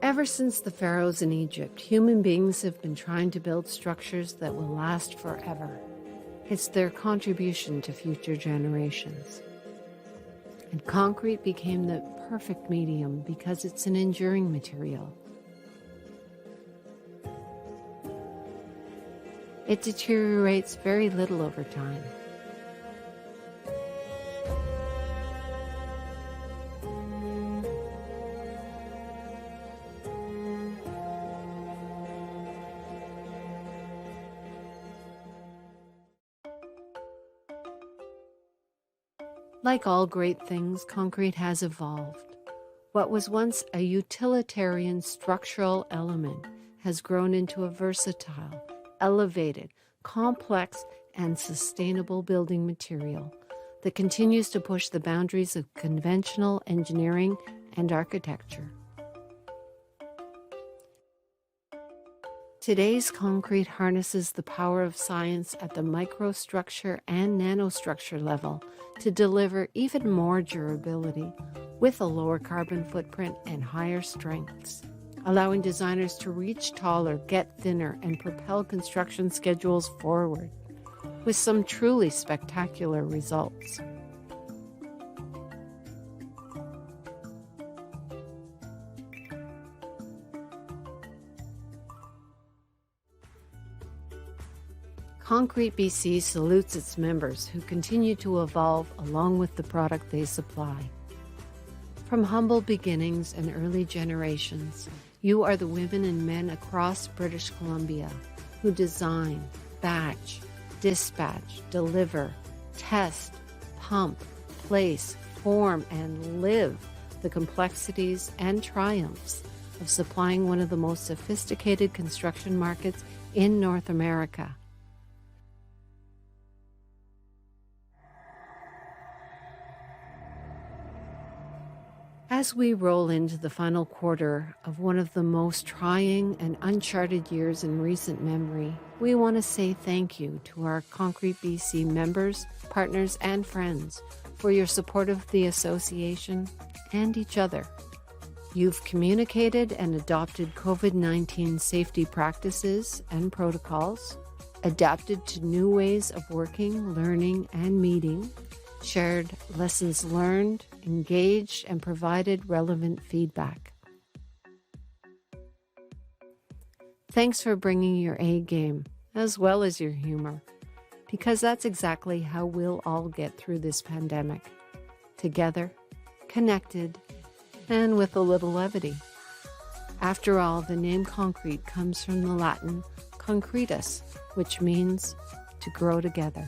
Ever since the pharaohs in Egypt, human beings have been trying to build structures that will last forever. It's their contribution to future generations. And concrete became the perfect medium because it's an enduring material. It deteriorates very little over time. Like all great things, concrete has evolved. What was once a utilitarian structural element has grown into a versatile, elevated, complex, and sustainable building material that continues to push the boundaries of conventional engineering and architecture. Today's concrete harnesses the power of science at the microstructure and nanostructure level to deliver even more durability with a lower carbon footprint and higher strengths, allowing designers to reach taller, get thinner, and propel construction schedules forward with some truly spectacular results. Concrete BC salutes its members who continue to evolve along with the product they supply. From humble beginnings and early generations, you are the women and men across British Columbia who design, batch, dispatch, deliver, test, pump, place, form, and live the complexities and triumphs of supplying one of the most sophisticated construction markets in North America. As we roll into the final quarter of one of the most trying and uncharted years in recent memory, we want to say thank you to our Concrete BC members, partners, and friends for your support of the association and each other. You've communicated and adopted COVID-19 safety practices and protocols, adapted to new ways of working, learning, and meeting, shared lessons learned, engaged, and provided relevant feedback. Thanks for bringing your A game, as well as your humor, because that's exactly how we'll all get through this pandemic. Together, connected, and with a little levity. After all, the name concrete comes from the Latin concretus, which means to grow together.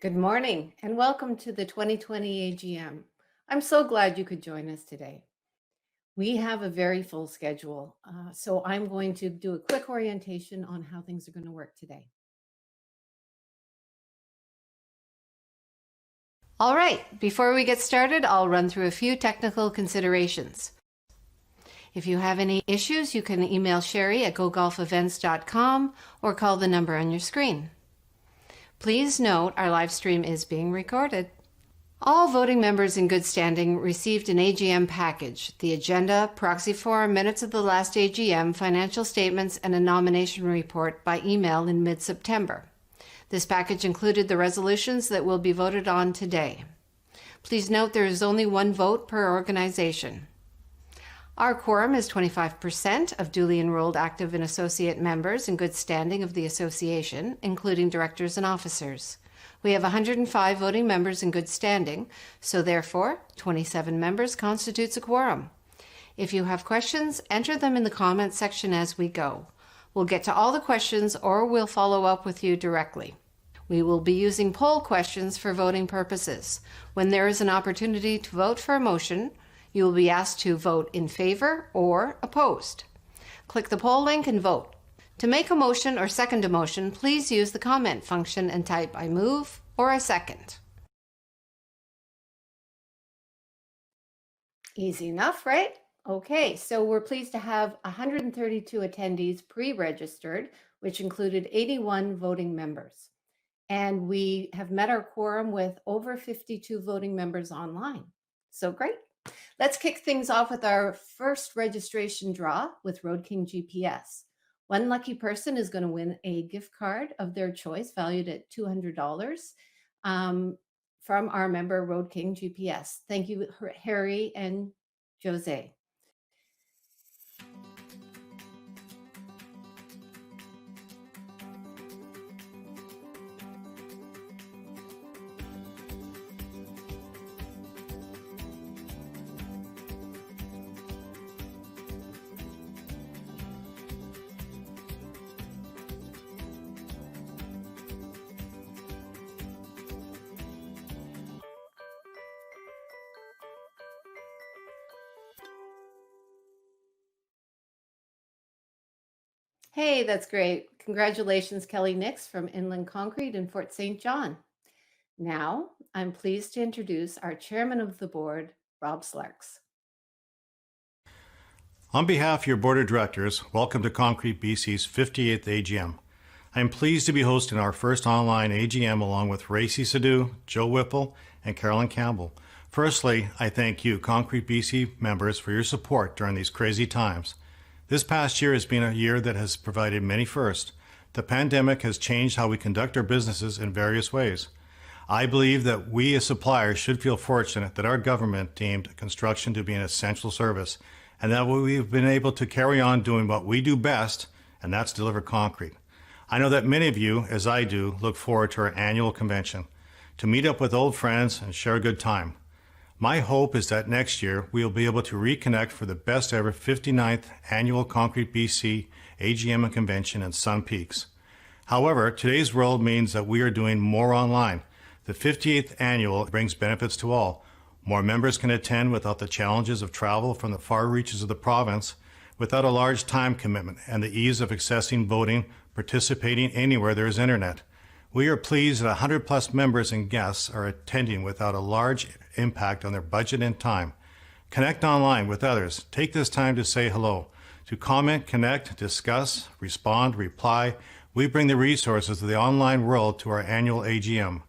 Good morning and welcome to the 2020 AGM. I'm so glad you could join us today. We have a very full schedule, so I'm going to do a quick orientation on how things are going to work today. All right, before we get started, I'll run through a few technical considerations. If you have any issues, you can email Sherry at gogolfevents.com or call the number on your screen. Please note our live stream is being recorded. All voting members in good standing received an AGM package, the agenda, proxy form, minutes of the last AGM, financial statements, and a nomination report by email in mid-September. This package included the resolutions that will be voted on today. Please note there is only one vote per organization. Our quorum is 25% of duly enrolled active and associate members in good standing of the association, including directors and officers. We have 105 voting members in good standing, so therefore 27 members constitutes a quorum. If you have questions, enter them in the comments section as we go. We'll get to all the questions or we'll follow up with you directly. We will be using poll questions for voting purposes. When there is an opportunity to vote for a motion, you will be asked to vote in favor or opposed. Click the poll link and vote. To make a motion or second a motion, please use the comment function and type "I move" or "I second." Easy enough, right? Okay, so we're pleased to have 132 attendees pre-registered, which included 81 voting members. And we have met our quorum with over 52 voting members online. So great. Let's kick things off with our first registration draw with Road King GPS. One lucky person is going to win a gift card of their choice valued at $200 from our member Road King GPS. Thank you, Harry and Jose. Hey, that's great. Congratulations, Kelly Nix from Inland Concrete in Fort St. John. Now, I'm pleased to introduce our chairman of the board, Rob Slarks. On behalf of your board of directors, welcome to Concrete BC's 58th AGM. I am pleased to be hosting our first online AGM along with Racy Sadu, Joe Whipple, and Carolyn Campbell. Firstly, I thank you, Concrete BC members, for your support during these crazy times. This past year has been a year that has provided many firsts. The pandemic has changed how we conduct our businesses in various ways. I believe that we as suppliers should feel fortunate that our government deemed construction to be an essential service and that we've been able to carry on doing what we do best, and that's deliver concrete. I know that many of you, as I do, look forward to our annual convention, to meet up with old friends and share a good time. My hope is that next year we will be able to reconnect for the best ever 59th Annual Concrete BC AGM and Convention in Sun Peaks. However, today's world means that we are doing more online. The 58th Annual brings benefits to all. More members can attend without the challenges of travel from the far reaches of the province, without a large time commitment and the ease of accessing voting, participating anywhere there is internet. We are pleased that 100 plus members and guests are attending without a large impact on their budget and time. Connect online with others. Take this time to say hello, to comment, connect, discuss, respond, reply. We bring the resources of the online world to our annual AGM.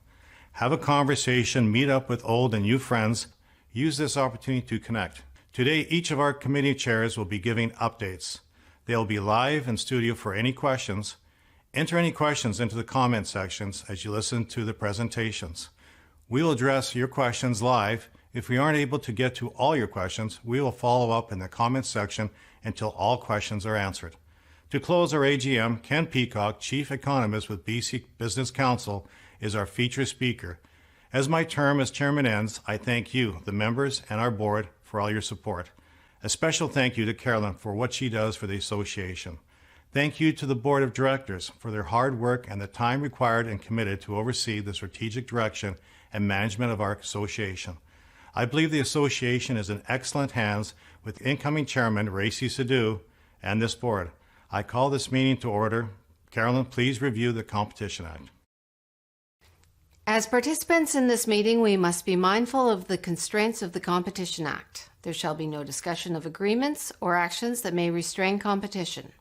Have a conversation, meet up with old and new friends. Use this opportunity to connect. Today, each of our committee chairs will be giving updates. They will be live in studio for any questions. Enter any questions into the comment sections as you listen to the presentations. We will address your questions live. If we aren't able to get to all your questions, we will follow up in the comment section until all questions are answered. To close our AGM, Ken Peacock, Chief Economist with BC Business Council, is our featured speaker. As my term as chairman ends, I thank you, the members, and our board for all your support. A special thank you to Carolyn for what she does for the association. Thank you to the board of directors for their hard work and the time required and committed to oversee the strategic direction and management of our association. I believe the association is in excellent hands with incoming chairman Racy Sadu and this board. I call this meeting to order. Carolyn, please review the Competition Act. As participants in this meeting, we must be mindful of the constraints of the Competition Act. There shall be no discussion of agreements or actions that may restrain competition.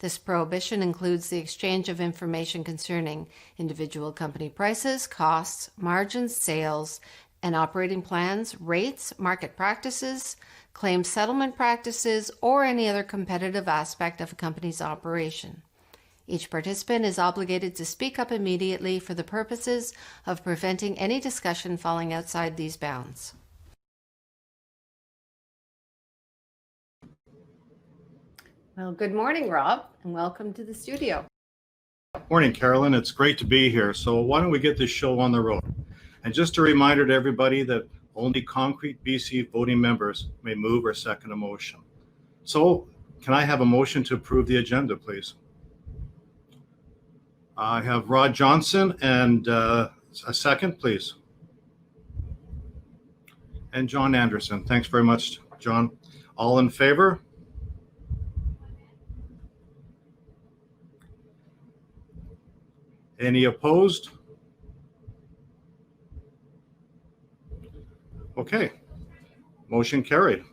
This prohibition includes the exchange of information concerning individual company prices, costs, margins, sales, and operating plans, rates, market practices, claim settlement practices, or any other competitive aspect of a company's operation. Each participant is obligated to speak up immediately for the purposes of preventing any discussion falling outside these bounds. Well, good morning, Rob, and welcome to the studio. Morning, Carolyn. It's great to be here. So why don't we get this show on the road? And just a reminder to everybody that only Concrete BC voting members may move or second a motion. So can I have a motion to approve the agenda, please? I have Rod Johnson and a second, please. And John Anderson. Thanks very much, John. All in favor? Any opposed? Okay, motion carried.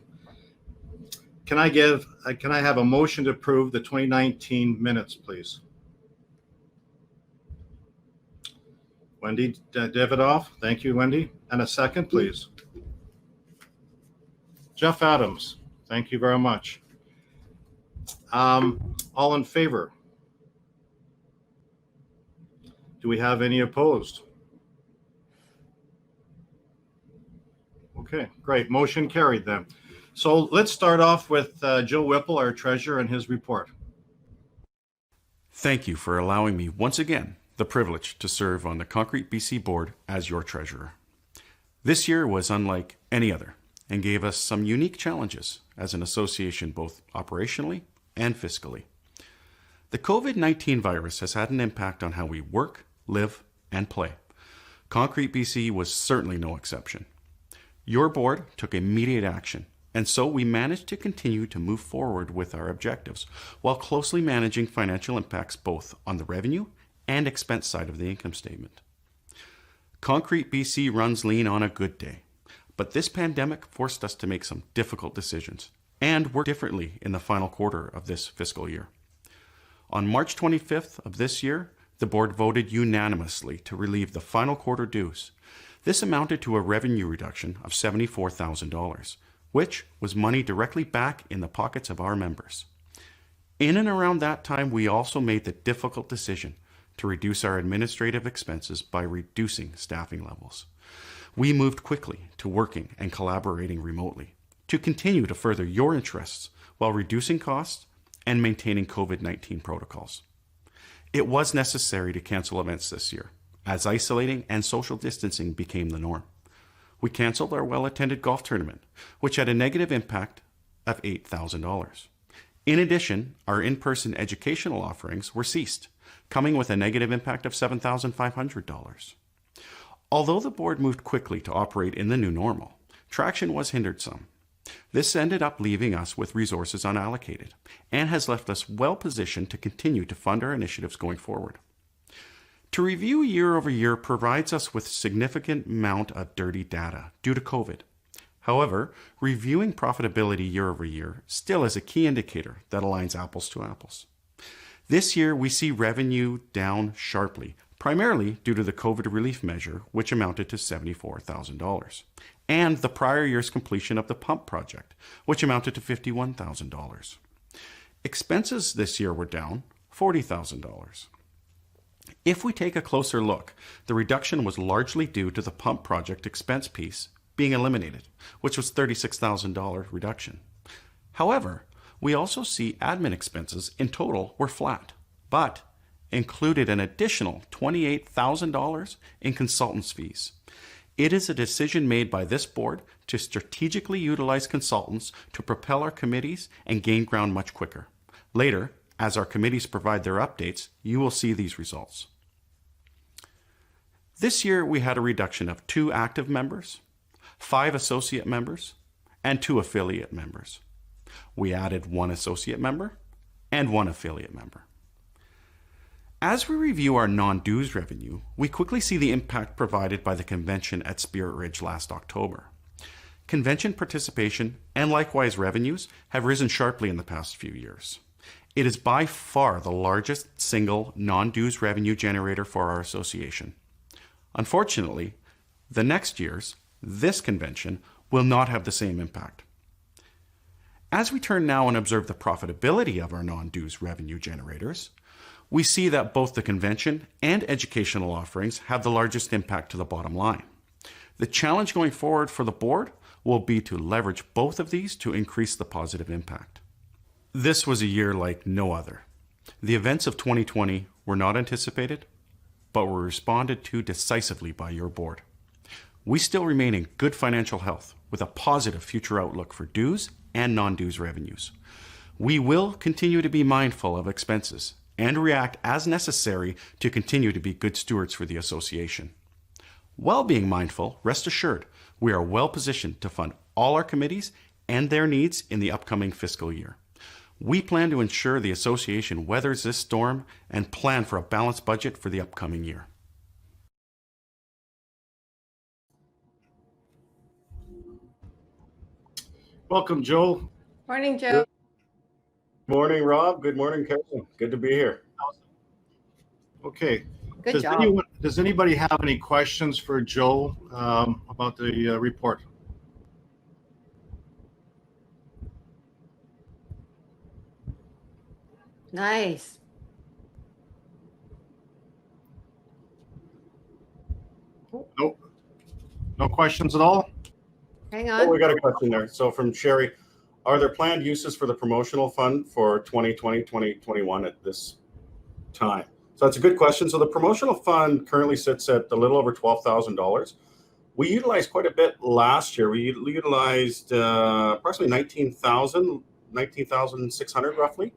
Can I have a motion to approve the 2019 minutes, please? Wendy Davidoff, thank you, Wendy. And a second, please. Jeff Adams, thank you very much. All in favor? Do we have any opposed? Okay, great. Motion carried then. So let's start off with Joe Whipple, our treasurer, and his report. Thank you for allowing me once again the privilege to serve on the Concrete BC board as your treasurer. This year was unlike any other and gave us some unique challenges as an association, both operationally and fiscally. The COVID-19 virus has had an impact on how we work, live, and play. Concrete BC was certainly no exception. Your board took immediate action, and so we managed to continue to move forward with our objectives while closely managing financial impacts both on the revenue and expense side of the income statement. Concrete BC runs lean on a good day, but this pandemic forced us to make some difficult decisions and work differently in the final quarter of this fiscal year. On March 25th of this year, the board voted unanimously to relieve the final quarter dues. This amounted to a revenue reduction of $74,000, which was money directly back in the pockets of our members. In and around that time, we also made the difficult decision to reduce our administrative expenses by reducing staffing levels. We moved quickly to working and collaborating remotely to continue to further your interests while reducing costs and maintaining COVID-19 protocols. It was necessary to cancel events this year, as isolating and social distancing became the norm. We canceled our well-attended golf tournament, which had a negative impact of $8,000. In addition, our in-person educational offerings were ceased, coming with a negative impact of $7,500. Although the board moved quickly to operate in the new normal, traction was hindered some. This ended up leaving us with resources unallocated and has left us well positioned to continue to fund our initiatives going forward. To review year over year provides us with significant amount of dirty data due to COVID. However, reviewing profitability year over year still is a key indicator that aligns apples to apples. This year, we see revenue down sharply, primarily due to the COVID relief measure, which amounted to $74,000, and the prior year's completion of the pump project, which amounted to $51,000. Expenses this year were down $40,000. If we take a closer look, the reduction was largely due to the pump project expense piece being eliminated, which was $36,000 reduction. However, we also see admin expenses in total were flat, but included an additional $28,000 in consultants' fees. It is a decision made by this board to strategically utilize consultants to propel our committees and gain ground much quicker. Later, as our committees provide their updates, you will see these results. This year, we had a reduction of 2 active members, 5 associate members, and 2 affiliate members. We added 1 associate member and 1 affiliate member. As we review our non-dues revenue, we quickly see the impact provided by the convention at Spirit Ridge last October. Convention participation and likewise revenues have risen sharply in the past few years. It is by far the largest single non-dues revenue generator for our association. Unfortunately, the next year's, this convention, will not have the same impact. As we turn now and observe the profitability of our non-dues revenue generators, We see that both the convention and educational offerings have the largest impact to the bottom line. The challenge going forward for the board will be to leverage both of these to increase the positive impact. This was a year like no other. The events of 2020 were not anticipated, but were responded to decisively by your board. We still remain in good financial health with a positive future outlook for dues and non-dues revenues. We will continue to be mindful of expenses and react as necessary to continue to be good stewards for the association. While being mindful, rest assured, we are well positioned to fund all our committees and their needs in the upcoming fiscal year. We plan to ensure the association weathers this storm and plan for a balanced budget for the upcoming year. Welcome, Joe. Morning, Joe. Good morning, Rob. Good morning, Kevin. Good to be here. Okay. Good job. Does anybody have any questions for Joe about the report? Nice. Nope. No questions at all? Hang Oh, on. we got a question there. So from Sherry, are there planned uses for the promotional fund for 2020, 2021 at this time? So that's a good question. So the promotional fund currently sits at a little over $12,000. We utilized quite a bit last year. We utilized approximately 19,600 roughly.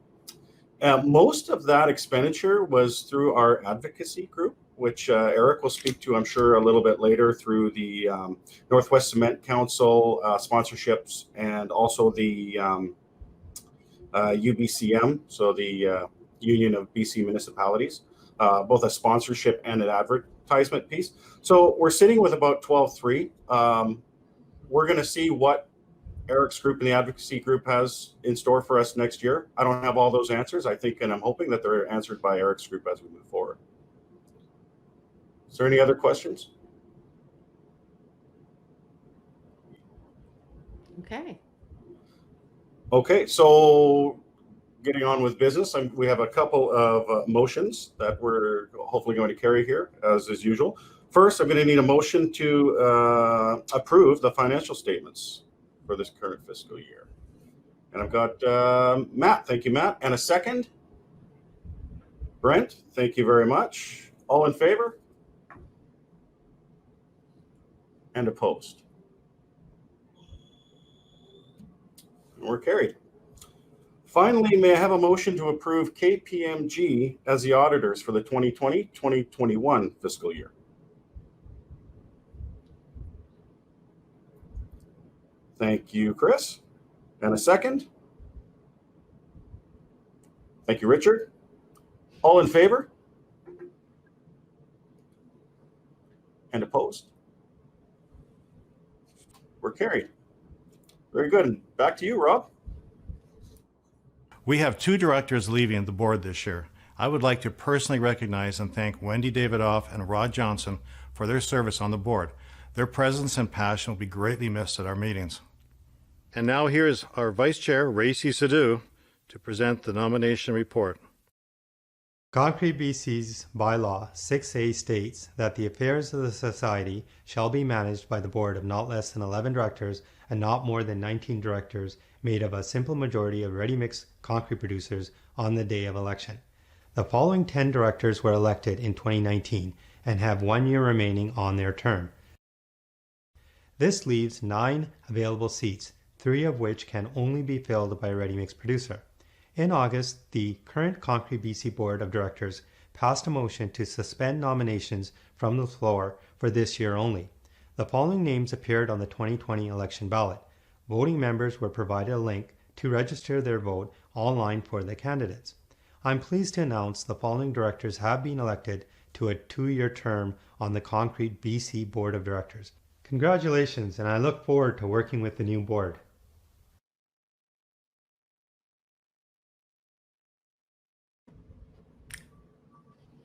Most of that expenditure was through our advocacy group, which Eric will speak to, I'm sure, a little bit later, through the Northwest Cement Council sponsorships, and also the UBCM, so the Union of BC Municipalities, both a sponsorship and an advertisement piece. So we're sitting with about 12,300. We're going to see what Eric's group and the advocacy group has in store for us next year. I don't have all those answers, I think, and I'm hoping that they're answered by Eric's group as we move forward. Is there any other questions? Okay. Okay, so getting on with business, we have a couple of motions that we're hopefully going to carry here, as is usual. First, I'm going to need a motion to approve the financial statements for this current fiscal year. And I've got Matt. Thank you, Matt. And a second? Brent, thank you very much. All in favor? And opposed? And we're carried. Finally, may I have a motion to approve KPMG as the auditors for the 2020-2021 fiscal year? Thank you, Chris. And a second? Thank you, Richard. All in favor? And opposed? We're carried. Very good. And back to you, Rob. We have 2 directors leaving the board this year. I would like to personally recognize and thank Wendy Davidoff and Rod Johnson for their service on the board. Their presence and passion will be greatly missed at our meetings. And now here's our Vice Chair, Racy Sadhu, to present the nomination report. Concrete BC's bylaw 6A states that the affairs of the Society shall be managed by the board of not less than 11 directors and not more than 19 directors made of a simple majority of ready-mix concrete producers on the day of election. The following 10 directors were elected in 2019 and have 1 year remaining on their term. This leaves 9 available seats, 3 of which can only be filled by a ready-mix producer. In August, the current Concrete BC Board of Directors passed a motion to suspend nominations from the floor for this year only. The following names appeared on the 2020 election ballot. Voting members were provided a link to register their vote online for the candidates. I'm pleased to announce the following directors have been elected to a 2-year term on the Concrete BC Board of Directors. Congratulations, and I look forward to working with the new board.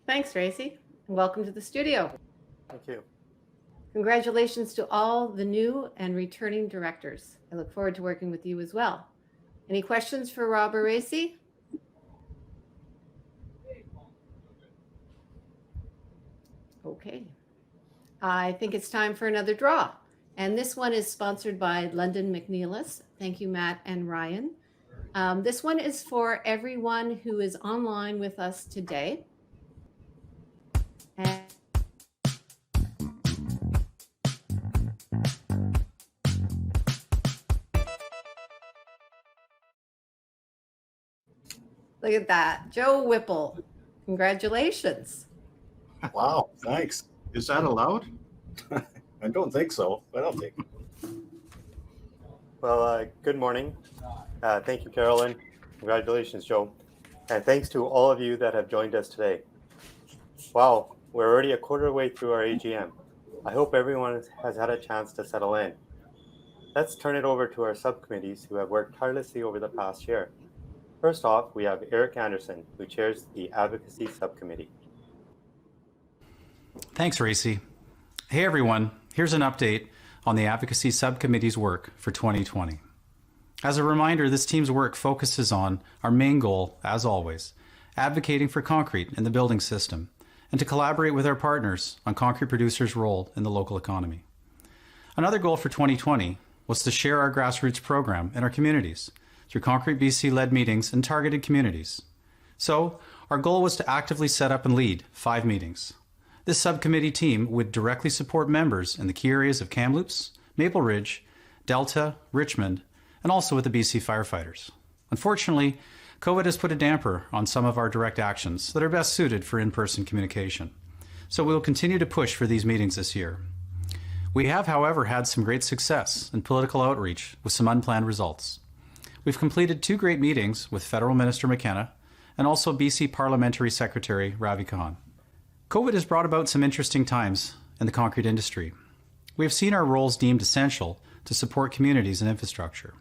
Thanks, Racy. Welcome to the studio. Thank you. Congratulations to all the new and returning directors. I look forward to working with you as well. Any questions for Rob or Racy? Okay. I think it's time for another draw. And this one is sponsored by London McNeilis. Thank you, Matt and Ryan. This one is for everyone who is online with us today. And look at that. Joe Whipple. Congratulations. Wow, thanks. Is that allowed? I don't think so. I don't think. Well, good morning. Thank you, Carolyn. Congratulations, Joe. And thanks to all of you that have joined us today. Wow, we're already a quarter way through our AGM. I hope everyone has had a chance to settle in. Let's turn it over to our subcommittees who have worked tirelessly over the past year. First off, we have Eric Anderson, who chairs the Advocacy Subcommittee. Thanks, Racy. Hey, everyone. Here's an update on the Advocacy Subcommittee's work for 2020. As a reminder, this team's work focuses on our main goal, as always, advocating for concrete in the building system, and to collaborate with our partners on concrete producers' role in the local economy. Another goal for 2020 was to share our grassroots program in our communities through Concrete BC-led meetings in targeted communities. So, our goal was to actively set up and lead 5 meetings. This subcommittee team would directly support members in the key areas of Kamloops, Maple Ridge, Delta, Richmond, and also with the BC firefighters. Unfortunately, COVID has put a damper on some of our direct actions that are best suited for in-person communication. So we will continue to push for these meetings this year. We have, however, had some great success in political outreach with some unplanned results. We've completed 2 great meetings with Federal Minister McKenna and also BC Parliamentary Secretary Ravi Kahan. COVID has brought about some interesting times in the concrete industry. We have seen our roles deemed essential to support communities and infrastructure.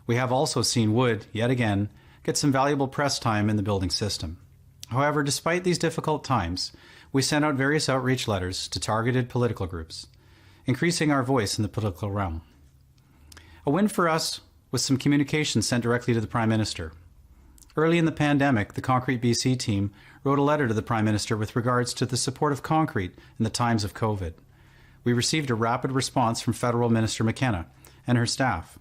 We have also seen wood, yet again, get some valuable press time in the building system. However, despite these difficult times, we sent out various outreach letters to targeted political groups, increasing our voice in the political realm. A win for us was some communication sent directly to the Prime Minister. Early in the pandemic, the Concrete BC team wrote a letter to the Prime Minister with regards to the support of concrete in the times of COVID. We received a rapid response from Federal Minister McKenna and her staff.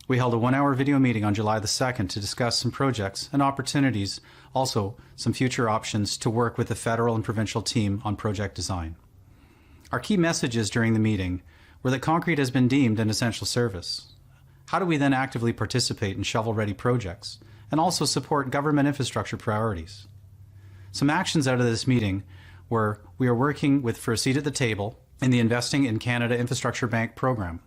We held a 1-hour video meeting on July the 2nd to discuss some projects and opportunities, also some future options to work with the federal and provincial team on project design. Our key messages during the meeting were that concrete has been deemed an essential service. How do we then actively participate in shovel-ready projects and also support government infrastructure priorities? Some actions out of this meeting were we are working with For a Seat at the Table in the Investing in Canada Infrastructure Bank program.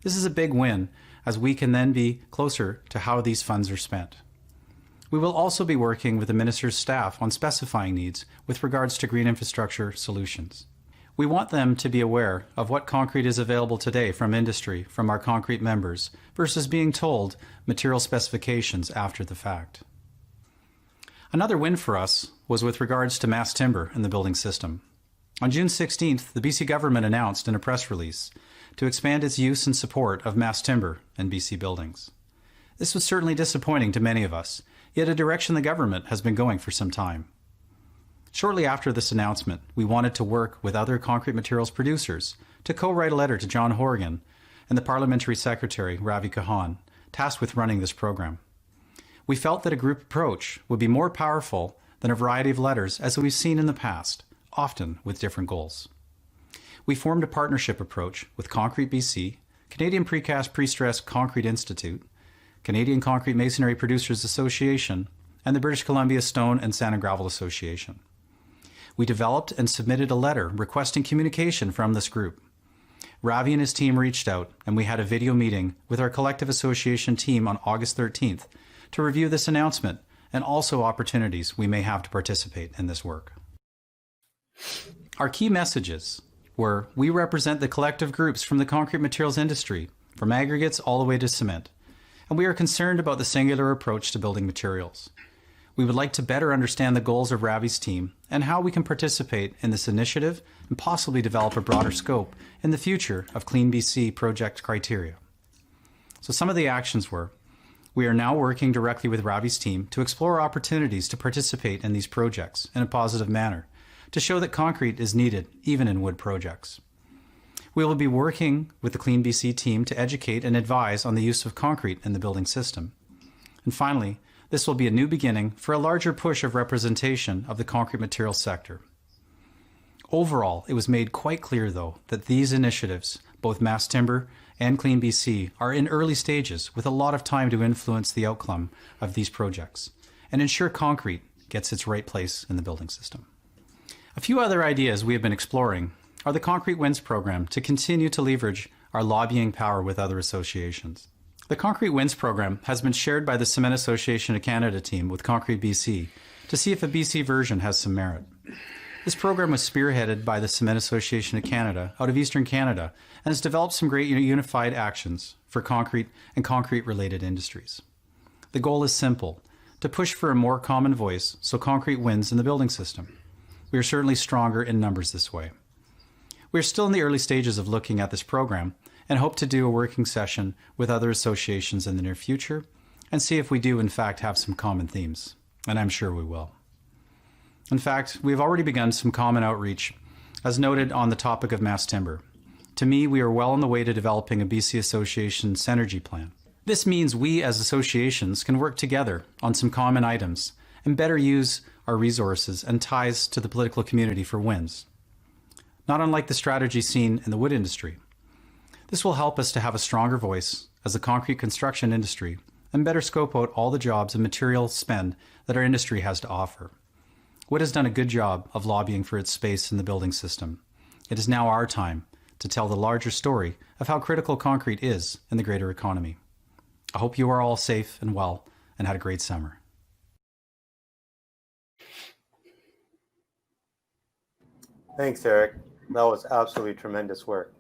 This is a big win as we can then be closer to how these funds are spent. We will also be working with the Minister's staff on specifying needs with regards to green infrastructure solutions. We want them to be aware of what concrete is available today from industry, from our concrete members, versus being told material specifications after the fact. Another win for us was with regards to mass timber in the building system. On June 16th, the BC government announced in a press release to expand its use and support of mass timber in BC buildings. This was certainly disappointing to many of us, yet a direction the government has been going for some time. Shortly after this announcement, we wanted to work with other concrete materials producers to co-write a letter to John Horgan and the Parliamentary Secretary, Ravi Kahan, tasked with running this program. We felt that a group approach would be more powerful than a variety of letters as we've seen in the past, often with different goals. We formed a partnership approach with Concrete BC, Canadian Precast Prestressed Concrete Institute, Canadian Concrete Masonry Producers Association, and the British Columbia Stone and Sand and Gravel Association. We developed and submitted a letter requesting communication from this group. Ravi and his team reached out, and we had a video meeting with our collective association team on August 13th to review this announcement and also opportunities we may have to participate in this work. Our key messages were we represent the collective groups from the concrete materials industry, from aggregates all the way to cement, and we are concerned about the singular approach to building materials. We would like to better understand the goals of Ravi's team and how we can participate in this initiative and possibly develop a broader scope in the future of Clean BC project criteria. So some of the actions were, we are now working directly with Ravi's team to explore opportunities to participate in these projects in a positive manner, to show that concrete is needed even in wood projects. We will be working with the Clean BC team to educate and advise on the use of concrete in the building system. And finally, this will be a new beginning for a larger push of representation of the concrete materials sector. Overall, it was made quite clear, though, that these initiatives, both Mass Timber and Clean BC, are in early stages with a lot of time to influence the outcome of these projects and ensure concrete gets its right place in the building system. A few other ideas we have been exploring are the Concrete Wins program to continue to leverage our lobbying power with other associations. The Concrete Wins program has been shared by the Cement Association of Canada team with Concrete BC to see if a BC version has some merit. This program was spearheaded by the Cement Association of Canada out of Eastern Canada and has developed some great unified actions for concrete and concrete-related industries. The goal is simple, to push for a more common voice so concrete wins in the building system. We are certainly stronger in numbers this way. We are still in the early stages of looking at this program and hope to do a working session with other associations in the near future and see if we do in fact have some common themes, and I'm sure we will. In fact, we have already begun some common outreach, as noted on the topic of mass timber. To me, we are well on the way to developing a BC Association synergy plan. This means we as associations can work together on some common items and better use our resources and ties to the political community for wins. Not unlike the strategy seen in the wood industry. This will help us to have a stronger voice as a concrete construction industry and better scope out all the jobs and material spend that our industry has to offer. Wood has done a good job of lobbying for its space in the building system. It is now our time to tell the larger story of how critical concrete is in the greater economy. I hope you are all safe and well and had a great summer. Thanks, Eric. That was absolutely tremendous work.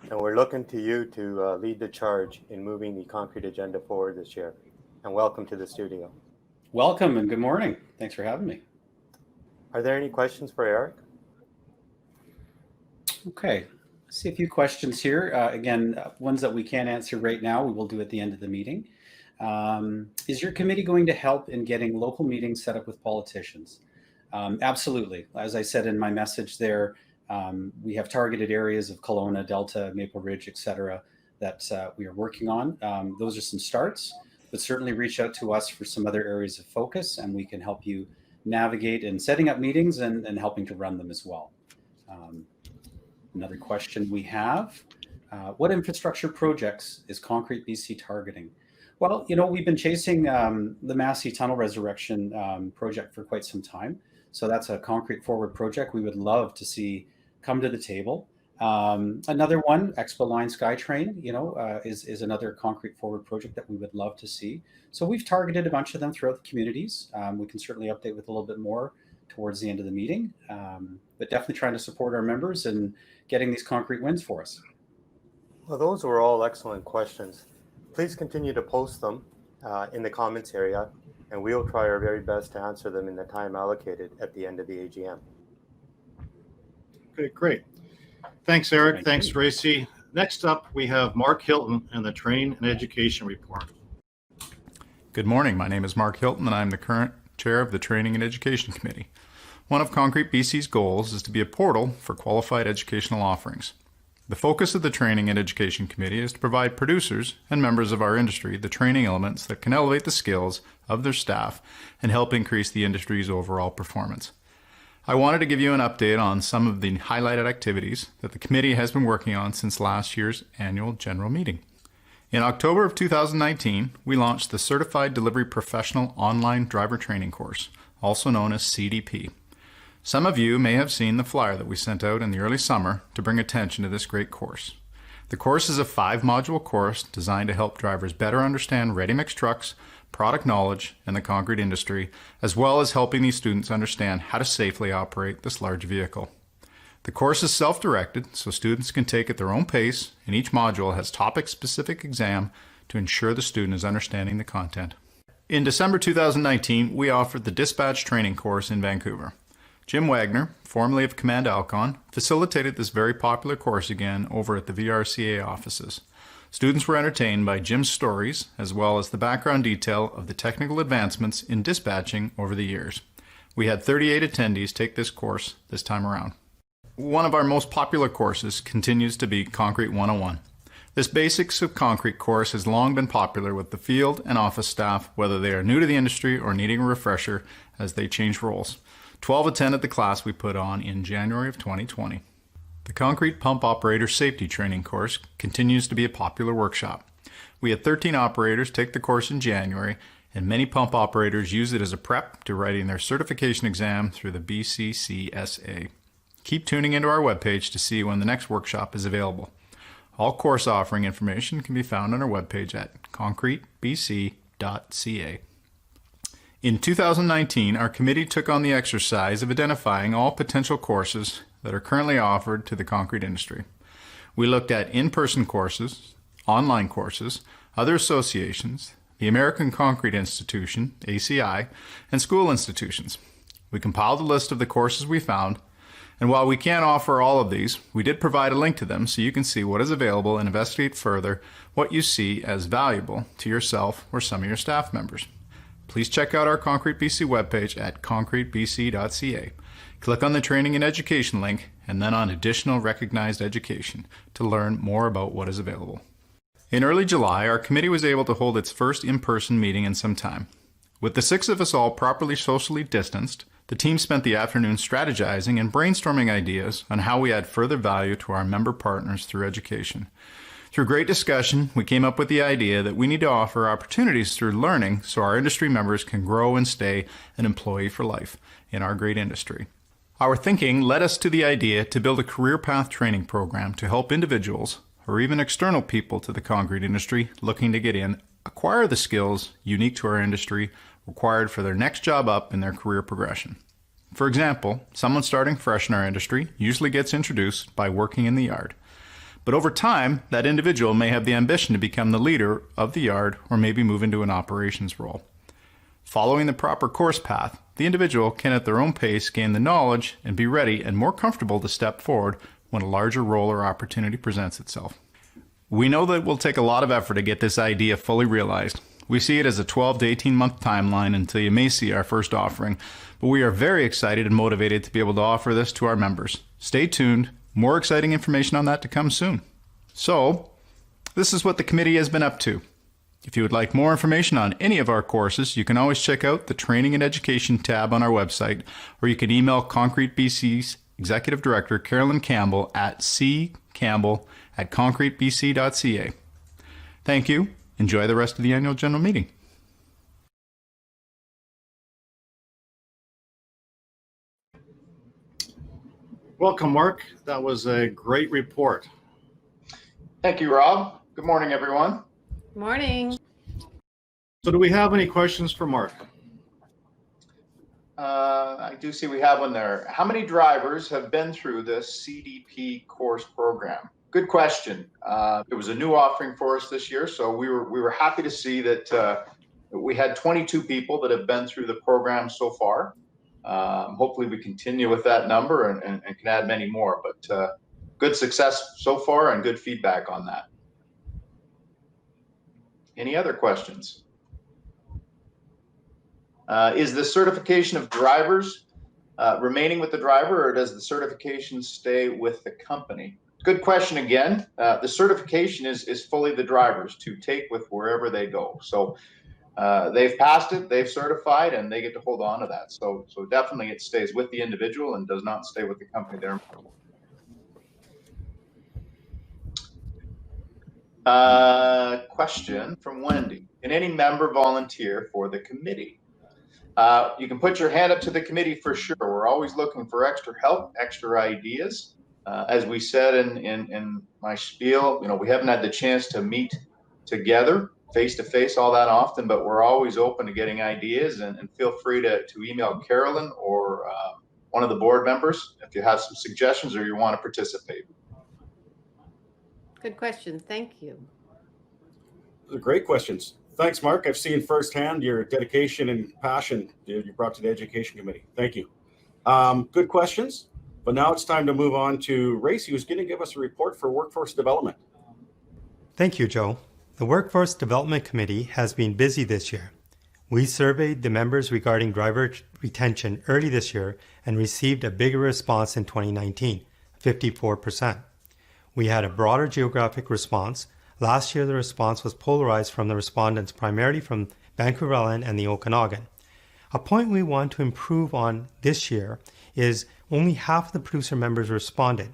And we're looking to you to lead the charge in moving the concrete agenda forward this year. And welcome to the studio. Welcome and good morning. Thanks for having me. Are there any questions for Eric? Okay, I see a few questions here. Again, ones that we can't answer right now, we will do at the end of the meeting. Is your committee going to help in getting local meetings set up with politicians? Absolutely. As I said in my message there, we have targeted areas of Kelowna, Delta, Maple Ridge, etc., that we are working on. Those are some starts, but certainly reach out to us for some other areas of focus, and we can help you navigate in setting up meetings and helping to run them as well. Another question we have, what infrastructure projects is Concrete BC targeting? Well, you know, we've been chasing the Massey Tunnel Resurrection project for quite some time. So that's a concrete forward project we would love to see come to the table. Another one, Expo Line SkyTrain, you know, is another concrete forward project that we would love to see. So we've targeted a bunch of them throughout the communities. We can certainly update with a little bit more towards the end of the meeting, but definitely trying to support our members and getting these concrete wins for us. Well, those were all excellent questions. Please continue to post them in the comments area, and we'll try our very best to answer them in the time allocated at the end of the AGM. Okay, great. Thanks, Eric. Thanks, Racy. Next up, we have Mark Hilton and the Training and Education Report. Good morning. My name is Mark Hilton, and I'm the current chair of the Training and Education Committee. One of Concrete BC's goals is to be a portal for qualified educational offerings. The focus of the Training and Education Committee is to provide producers and members of our industry the training elements that can elevate the skills of their staff and help increase the industry's overall performance. I wanted to give you an update on some of the highlighted activities that the committee has been working on since last year's annual general meeting. In October of 2019, we launched the Certified Delivery Professional Online Driver Training Course, also known as CDP. Some of you may have seen the flyer that we sent out in the early summer to bring attention to this great course. The course is a 5-module course designed to help drivers better understand ready-mix trucks, product knowledge, and the concrete industry, as well as helping these students understand how to safely operate this large vehicle. The course is self-directed, so students can take at their own pace, and each module has topic-specific exam to ensure the student is understanding the content. In December 2019, we offered the Dispatch Training Course in Vancouver. Jim Wagner, formerly of Command Alcon, facilitated this very popular course again over at the VRCA offices. Students were entertained by Jim's stories, as well as the background detail of the technical advancements in dispatching over the years. We had 38 attendees take this course this time around. One of our most popular courses continues to be Concrete 101. This Basics of Concrete course has long been popular with the field and office staff, whether they are new to the industry or needing a refresher as they change roles. 12 attended the class we put on in January of 2020. The Concrete Pump Operator Safety Training course continues to be a popular workshop. We had 13 operators take the course in January, and many pump operators use it as a prep to writing their certification exam through the BC CSA. Keep tuning into our webpage to see when the next workshop is available. All course offering information can be found on our webpage at concretebc.ca. In 2019, our committee took on the exercise of identifying all potential courses that are currently offered to the concrete industry. We looked at in-person courses, online courses, other associations, the American Concrete Institution, ACI, and school institutions. We compiled a list of the courses we found, and while we can't offer all of these, we did provide a link to them so you can see what is available and investigate further what you see as valuable to yourself or some of your staff members. Please check out our Concrete BC webpage at concretebc.ca. Click on the Training and Education link and then on Additional Recognized Education to learn more about what is available. In early July, our committee was able to hold its first in-person meeting in some time. With the 6 of us all properly socially distanced, the team spent the afternoon strategizing and brainstorming ideas on how we add further value to our member partners through education. Through great discussion, we came up with the idea that we need to offer opportunities through learning so our industry members can grow and stay an employee for life in our great industry. Our thinking led us to the idea to build a career path training program to help individuals or even external people to the concrete industry looking to get in acquire the skills unique to our industry required for their next job up in their career progression. For example, someone starting fresh in our industry usually gets introduced by working in the yard. But over time, that individual may have the ambition to become the leader of the yard or maybe move into an operations role. Following the proper course path, the individual can at their own pace gain the knowledge and be ready and more comfortable to step forward when a larger role or opportunity presents itself. We know that it will take a lot of effort to get this idea fully realized. We see it as a 12 to 18 month timeline until you may see our first offering, but we are very excited and motivated to be able to offer this to our members. Stay tuned, more exciting information on that to come soon. So, this is what the committee has been up to. If you would like more information on any of our courses, you can always check out the Training and Education tab on our website, or you can email Concrete BC's Executive Director Carolyn Campbell at ccampbell@concretebc.ca. Thank you. Enjoy the rest of the annual general meeting. Welcome, Mark. That was a great report. Thank you, Rob. Good morning, everyone. Morning. So do we have any questions for Mark? I do see we have one there. How many drivers have been through this CDP course program? Good question. It was a new offering for us this year, so we were happy to see that we had 22 people that have been through the program so far. Hopefully we continue with that number and can add many more, but good success so far and good feedback on that. Any other questions? Is the certification of drivers remaining with the driver, or does the certification stay with the company? Good question again. The certification is fully the drivers to take with wherever they go. So they've passed it, they've certified, and they get to hold on to that. So definitely it stays with the individual and does not stay with the company there. Question from Wendy. Can any member volunteer for the committee? You can put your hand up to the committee for sure. We're always looking for extra help, extra ideas. As we said in my spiel, we haven't had the chance to meet together face to face all that often, but we're always open to getting ideas, and feel free to email Carolyn or one of the board members if you have some suggestions or you want to participate. Good question. Thank you. Great questions. Thanks, Mark. I've seen firsthand your dedication and passion you brought to the Education Committee. Thank you. Good questions. But now it's time to move on to Racy, who's going to give us a report for workforce development. Thank you, Joe. The Workforce Development Committee has been busy this year. We surveyed the members regarding driver retention early this year and received a bigger response in 2019, 54%. We had a broader geographic response. Last year, the response was polarized from the respondents primarily from Vancouver Island and the Okanagan. A point we want to improve on this year is only half of the producer members responded.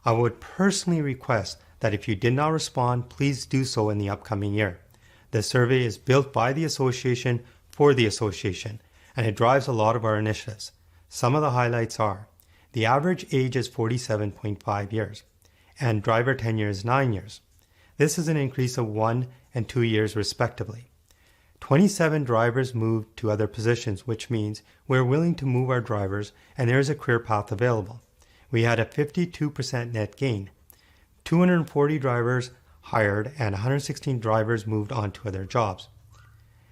I would personally request that if you did not respond, please do so in the upcoming year. The survey is built by the association for the association, and it drives a lot of our initiatives. Some of the highlights are the average age is 47.5 years, and driver tenure is 9 years. This is an increase of 1 and 2 years respectively. 27 drivers moved to other positions, which means we're willing to move our drivers and there is a career path available. We had a 52% net gain. 240 drivers hired and 116 drivers moved on to other jobs.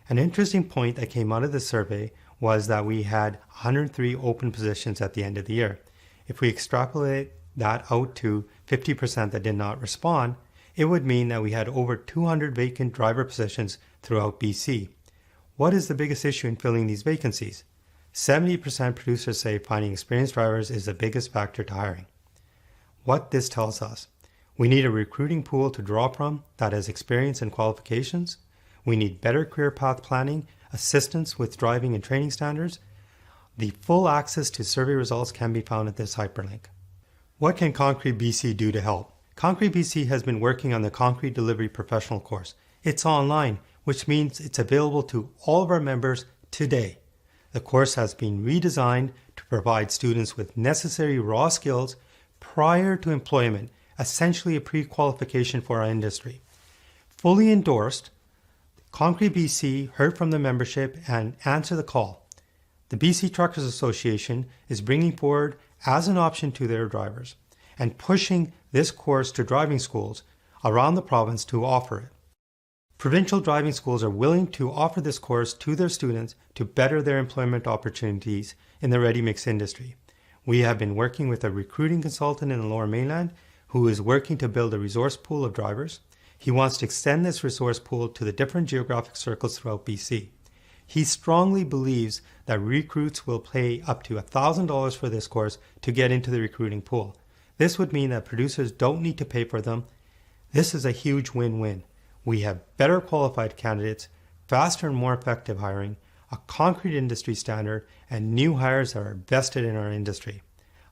An interesting point that came out of the survey was that we had 103 open positions at the end of the year. If we extrapolate that out to 50% that did not respond, it would mean that we had over 200 vacant driver positions throughout BC. What is the biggest issue in filling these vacancies? 70% producers say finding experienced drivers is the biggest factor to hiring. What this tells us: we need a recruiting pool to draw from that has experience and qualifications. We need better career path planning, assistance with driving and training standards. The full access to survey results can be found at this hyperlink. What can Concrete BC do to help? Concrete BC has been working on the Concrete Delivery Professional course. It's online, which means it's available to all of our members today. The course has been redesigned to provide students with necessary raw skills prior to employment, essentially a pre-qualification for our industry. Fully endorsed, Concrete BC heard from the membership and answered the call. The BC Truckers Association is bringing forward as an option to their drivers and pushing this course to driving schools around the province to offer it. Provincial driving schools are willing to offer this course to their students to better their employment opportunities in the ready-mix industry. We have been working with a recruiting consultant in the Lower Mainland who is working to build a resource pool of drivers. He wants to extend this resource pool to the different geographic circles throughout BC. He strongly believes that recruits will pay up to $1,000 for this course to get into the recruiting pool. This would mean that producers don't need to pay for them. This is a huge win-win. We have better qualified candidates, faster and more effective hiring, a concrete industry standard, and new hires that are vested in our industry.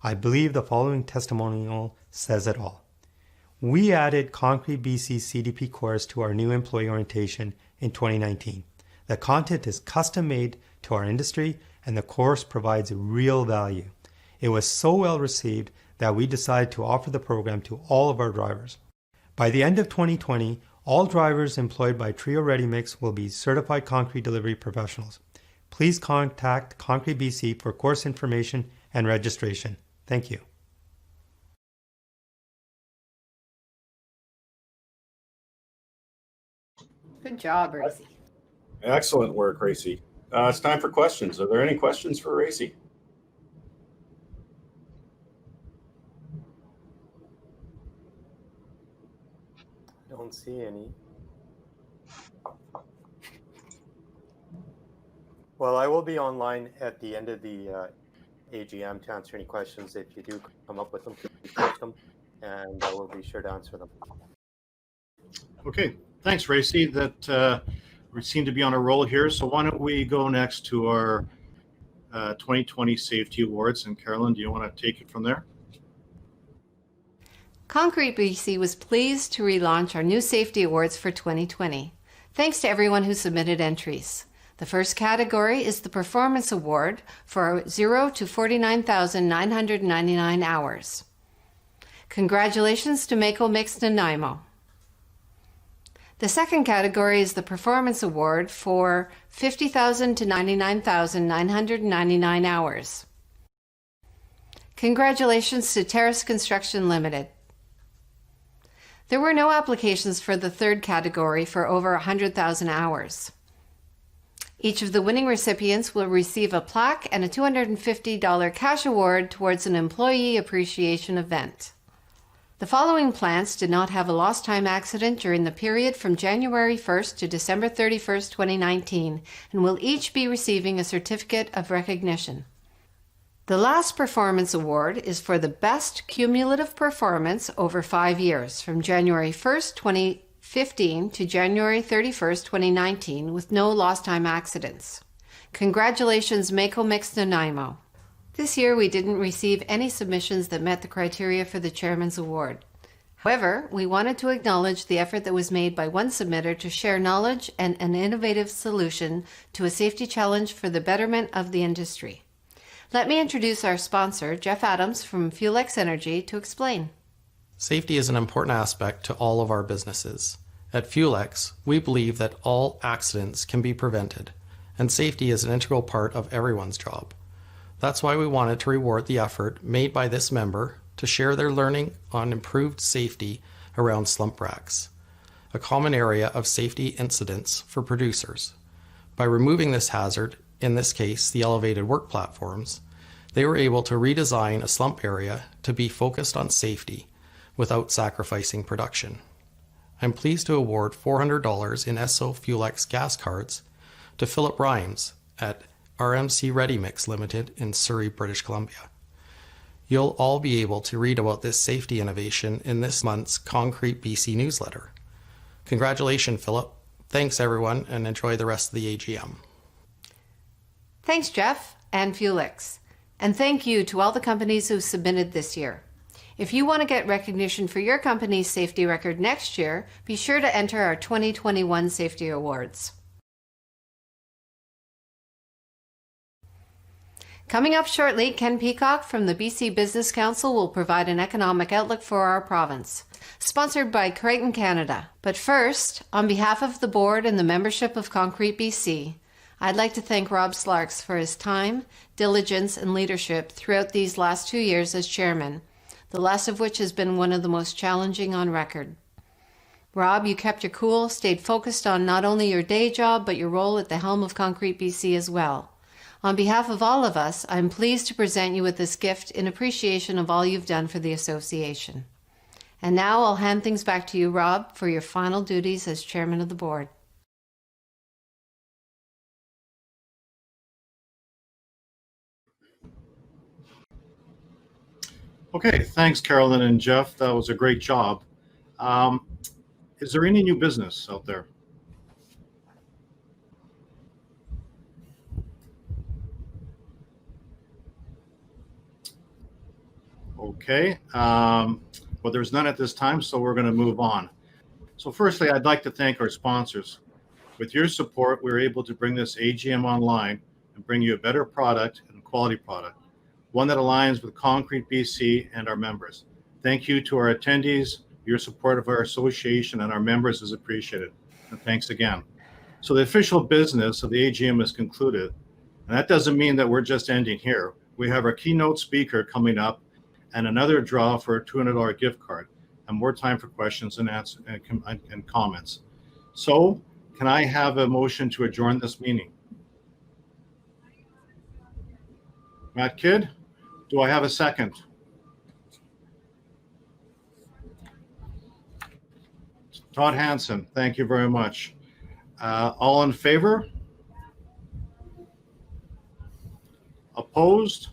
I believe the following testimonial says it all. We added Concrete BC CDP course to our new employee orientation in 2019. The content is custom made to our industry and the course provides real value. It was so well received that we decided to offer the program to all of our drivers. By the end of 2020, all drivers employed by Trio Ready Mix will be certified concrete delivery professionals. Please contact Concrete BC for course information and registration. Thank you. Good job, Racy. Excellent work, Racy. It's time for questions. Are there any questions for Racy? Don't see any. Well, I will be online at the end of the AGM to answer any questions. If you do come up with them, please post them, and I will be sure to answer them. Okay, thanks, Racy. That we seem to be on a roll here. So why don't we go next to our 2020 Safety Awards? And Carolyn, do you want to take it from there? Concrete BC was pleased to relaunch our new Safety Awards for 2020. Thanks to everyone who submitted entries. The first category is the Performance Award for 0 to 49,999 hours. Congratulations to Mako Mixed Nanaimo. The second category is the Performance Award for 50,000 to 99,999 hours. Congratulations to Terrace Construction Limited. There were no applications for the third category for over 100,000 hours. Each of the winning recipients will receive a plaque and a $250 cash award towards an employee appreciation event. The following plants did not have a lost time accident during the period from January 1st to December 31st, 2019, and will each be receiving a certificate of recognition. The last performance award is for the best cumulative performance over 5 years, from January 1st, 2015 to January 31st, 2019, with no lost time accidents. Congratulations, Mako Mix Nanaimo. This year, we didn't receive any submissions that met the criteria for the Chairman's Award. However, we wanted to acknowledge the effort that was made by one submitter to share knowledge and an innovative solution to a safety challenge for the betterment of the industry. Let me introduce our sponsor, Jeff Adams from Fuelex Energy, to explain. Safety is an important aspect to all of our businesses. At Fuelex, we believe that all accidents can be prevented, and safety is an integral part of everyone's job. That's why we wanted to reward the effort made by this member to share their learning on improved safety around slump racks, a common area of safety incidents for producers. By removing this hazard, in this case the elevated work platforms, they were able to redesign a slump area to be focused on safety without sacrificing production. I'm pleased to award $400 in SO Fuelex gas cards to Philip Rhymes at RMC Ready Mix Limited in Surrey, British Columbia. You'll all be able to read about this safety innovation in this month's Concrete BC newsletter. Congratulations, Philip. Thanks, everyone, and enjoy the rest of the AGM. Thanks, Jeff and Fuelex. And thank you to all the companies who submitted this year. If you want to get recognition for your company's safety record next year, be sure to enter our 2021 Safety Awards. Coming up shortly, Ken Peacock from the BC Business Council will provide an economic outlook for our province, sponsored by Creighton Canada. But first, on behalf of the board and the membership of Concrete BC, I'd like to thank Rob Slarks for his time, diligence, and leadership throughout these last 2 years as chairman, the last of which has been one of the most challenging on record. Rob, you kept your cool, stayed focused on not only your day job, but your role at the helm of Concrete BC as well. On behalf of all of us, I'm pleased to present you with this gift in appreciation of all you've done for the association. And now I'll hand things back to you, Rob, for your final duties as chairman of the board. Okay, thanks, Carolyn and Jeff. That was a great job. Is there any new business out there? Okay, well, there's none at this time, so we're going to move on. So firstly, I'd like to thank our sponsors. With your support, we were able to bring this AGM online and bring you a better product and quality product, one that aligns with Concrete BC and our members. Thank you to our attendees. Your support of our association and our members is appreciated. And thanks again. So the official business of the AGM is concluded. And that doesn't mean that we're just ending here. We have our keynote speaker coming up and another draw for a $200 gift card and more time for questions and answers and comments. So can I have a motion to adjourn this meeting? Matt Kidd, do I have a second? Todd Hansen, thank you very much. All in favor? Opposed?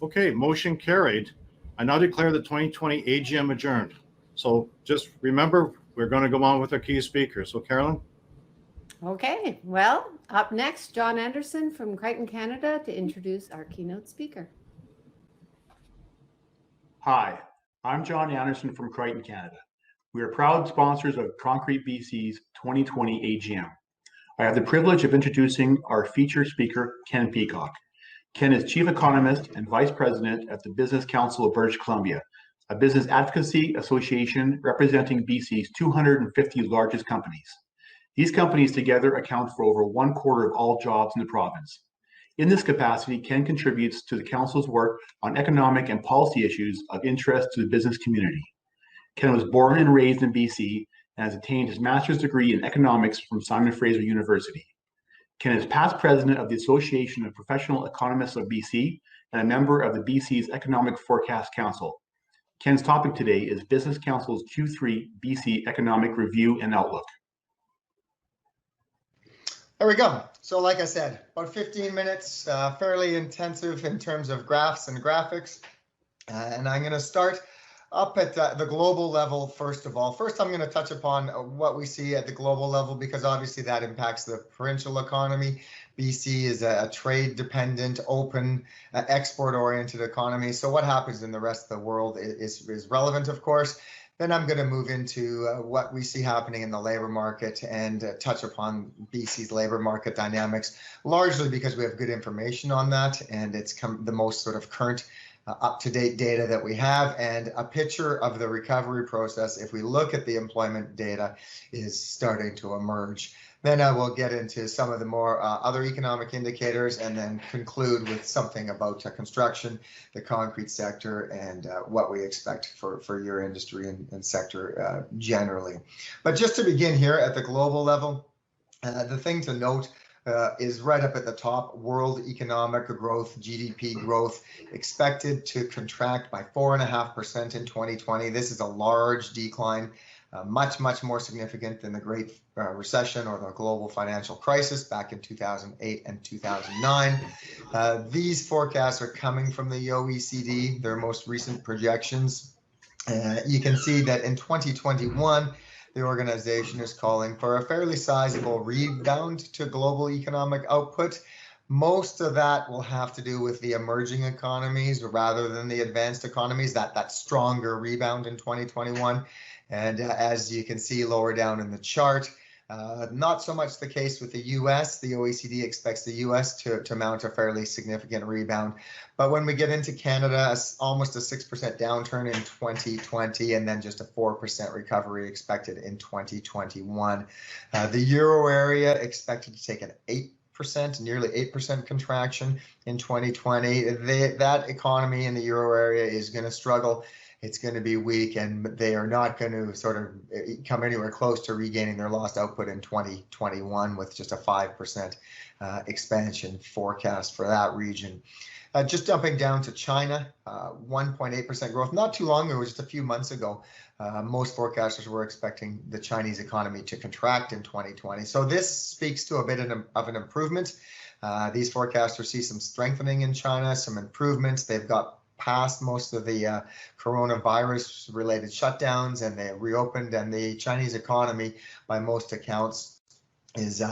Okay, motion carried. I now declare the 2020 AGM adjourned. So just remember, we're going to go on with our key speakers. So Carolyn? Okay, well, up next, John Anderson from Creighton Canada to introduce our keynote speaker. Hi, I'm John Anderson from Creighton Canada. We are proud sponsors of Concrete BC's 2020 AGM. I have the privilege of introducing our featured speaker, Ken Peacock. Ken is Chief Economist and Vice President at the Business Council of British Columbia, a business advocacy association representing BC's 250 largest companies. These companies together account for over 1/4 of all jobs in the province. In this capacity, Ken contributes to the Council's work on economic and policy issues of interest to the business community. Ken was born and raised in BC and has attained his master's degree in economics from Simon Fraser University. Ken is past president of the Association of Professional Economists of BC and a member of the BC's Economic Forecast Council. Ken's topic today is Business Council's Q3 BC Economic Review and Outlook. There we go. So like I said, about 15 minutes, fairly intensive in terms of graphs and graphics. And I'm going to start up at the global level, first of all. First, I'm going to touch upon what we see at the global level, because obviously that impacts the provincial economy. BC is a trade-dependent, open, export-oriented economy. So what happens in the rest of the world is relevant, of course. Then I'm going to move into what we see happening in the labor market and touch upon BC's labor market dynamics, largely because we have good information on that, and it's the most sort of current up-to-date data that we have, and a picture of the recovery process, if we look at the employment data, is starting to emerge. Then I will get into some of the more other economic indicators, and then conclude with something about construction, the concrete sector, and what we expect for your industry and sector generally. But just to begin here at the global level, the thing to note is right up at the top: world economic growth, GDP growth, expected to contract by 4.5% in 2020. This is a large decline, much more significant than the Great Recession or the global financial crisis back in 2008 and 2009. These forecasts are coming from the OECD, their most recent projections. You can see that in 2021, the organization is calling for a fairly sizable rebound to global economic output. Most of that will have to do with the emerging economies rather than the advanced economies, that stronger rebound in 2021. And as you can see lower down in the chart, not so much the case with the US. The OECD expects the US to mount a fairly significant rebound. But when we get into Canada, almost a 6% downturn in 2020, and then just a 4% recovery expected in 2021. The euro area expected to take an 8%, nearly 8% contraction in 2020. That economy in the euro area is going to struggle. It's going to be weak, and they are not going to sort of come anywhere close to regaining their lost output in 2021 with just a 5% expansion forecast for that region. Just jumping down to China, 1.8% growth. Not too long ago, just a few months ago, most forecasters were expecting the Chinese economy to contract in 2020. So this speaks to a bit of an improvement. These forecasters see some strengthening in China, some improvements. They've got past most of the coronavirus related shutdowns, and they reopened, and the Chinese economy by most accounts is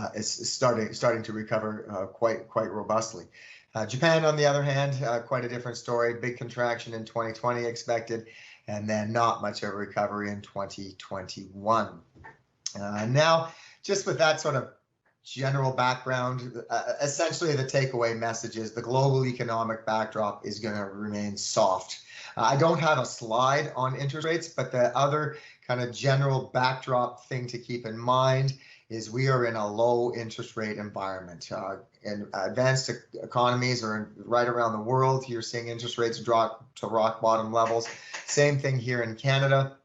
starting to recover quite robustly. Japan, on the other hand, quite a different story. Big contraction in 2020 expected, and then not much of a recovery in 2021. Now, just with that sort of general background, essentially the takeaway message is the global economic backdrop is going to remain soft. I don't have a slide on interest rates, but the other kind of general backdrop thing to keep in mind is we are in a low interest rate environment. In advanced economies or right around the world, you're seeing interest rates drop to rock bottom levels. Same thing here in Canada.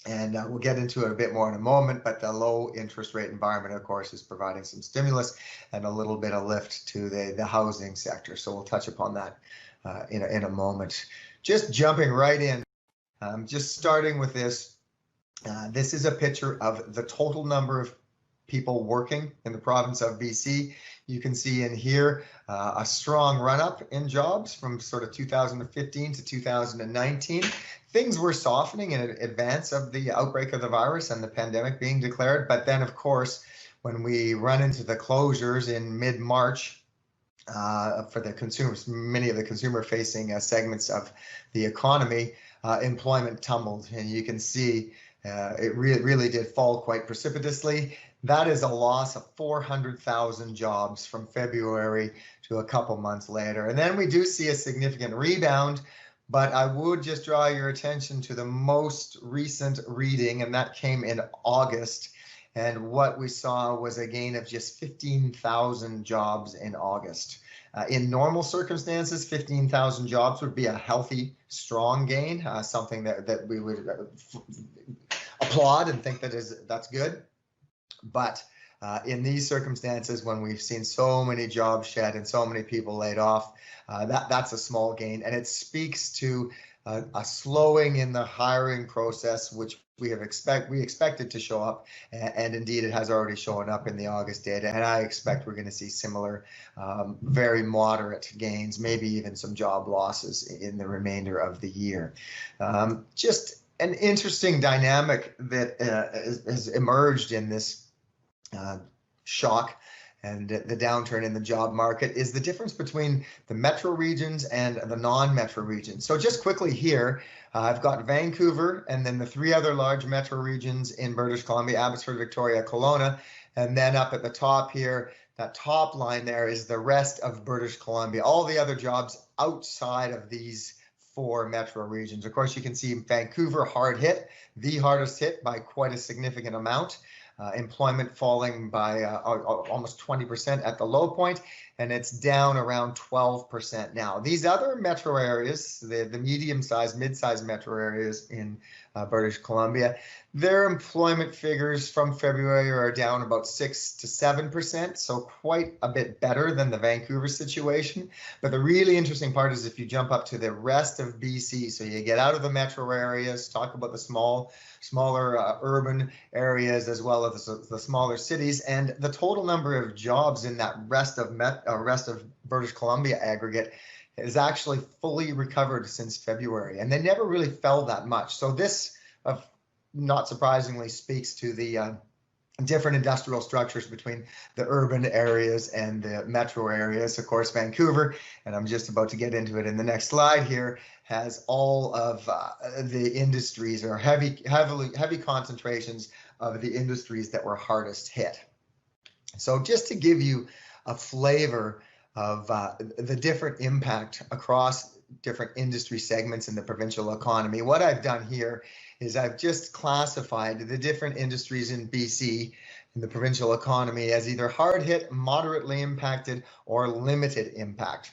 And we'll get into it a bit more in a moment, but the low interest rate environment, of course, is providing some stimulus and a little bit of lift to the housing sector. So we'll touch upon that in a moment. Just jumping right in, just starting with this. This is a picture of the total number of people working in the province of BC. You can see in here a strong run up in jobs from sort of 2015 to 2019. Things were softening in advance of the outbreak of the virus and the pandemic being declared. But then, of course, when we run into the closures in mid-March for the consumers, many of the consumer-facing segments of the economy, employment tumbled. And you can see it really did fall quite precipitously. That is a loss of 400,000 jobs from February to a couple months later. And then we do see a significant rebound. But I would just draw your attention to the most recent reading, and that came in August. And what we saw was a gain of just 15,000 jobs in August. In normal circumstances, 15,000 jobs would be a healthy, strong gain, something that we would applaud and think that's good. But In these circumstances, when we've seen so many jobs shed and so many people laid off, that's a small gain, and it speaks to a slowing in the hiring process, which we expected to show up, and indeed it has already shown up in the August data, and I expect we're going to see similar, very moderate gains, maybe even some job losses in the remainder of the year. Just an interesting dynamic that has emerged in this shock and the downturn in the job market is the difference between the metro regions and the non-metro regions. So just quickly here, I've got Vancouver and then the three other large metro regions in British Columbia, Abbotsford, Victoria, Kelowna, and then up at the top here, that top line there is the rest of British Columbia, all the other jobs outside of these four metro regions. Of course, you can see Vancouver hard hit, the hardest hit by quite a significant amount. Employment falling by almost 20% at the low point, and it's down around 12% now. These other metro areas, the medium-sized, mid-sized metro areas in British Columbia, their employment figures from February are down about 6 to 7%, so quite a bit better than the Vancouver situation. But the really interesting part is if you jump up to the rest of BC, so you get out of the metro areas, talk about the smaller urban areas as well as the smaller cities, and the total number of jobs in that rest of British Columbia aggregate is actually fully recovered since February, and they never really fell that much. So this, not surprisingly, speaks to the different industrial structures between the urban areas and the metro areas. Of course, Vancouver, and I'm just about to get into it in the next slide here, has all of the industries or heavy concentrations of the industries that were hardest hit. So just to give you a flavor of the different impact across different industry segments in the provincial economy, what I've done here is I've just classified the different industries in BC in the provincial economy as either hard hit, moderately impacted, or limited impact.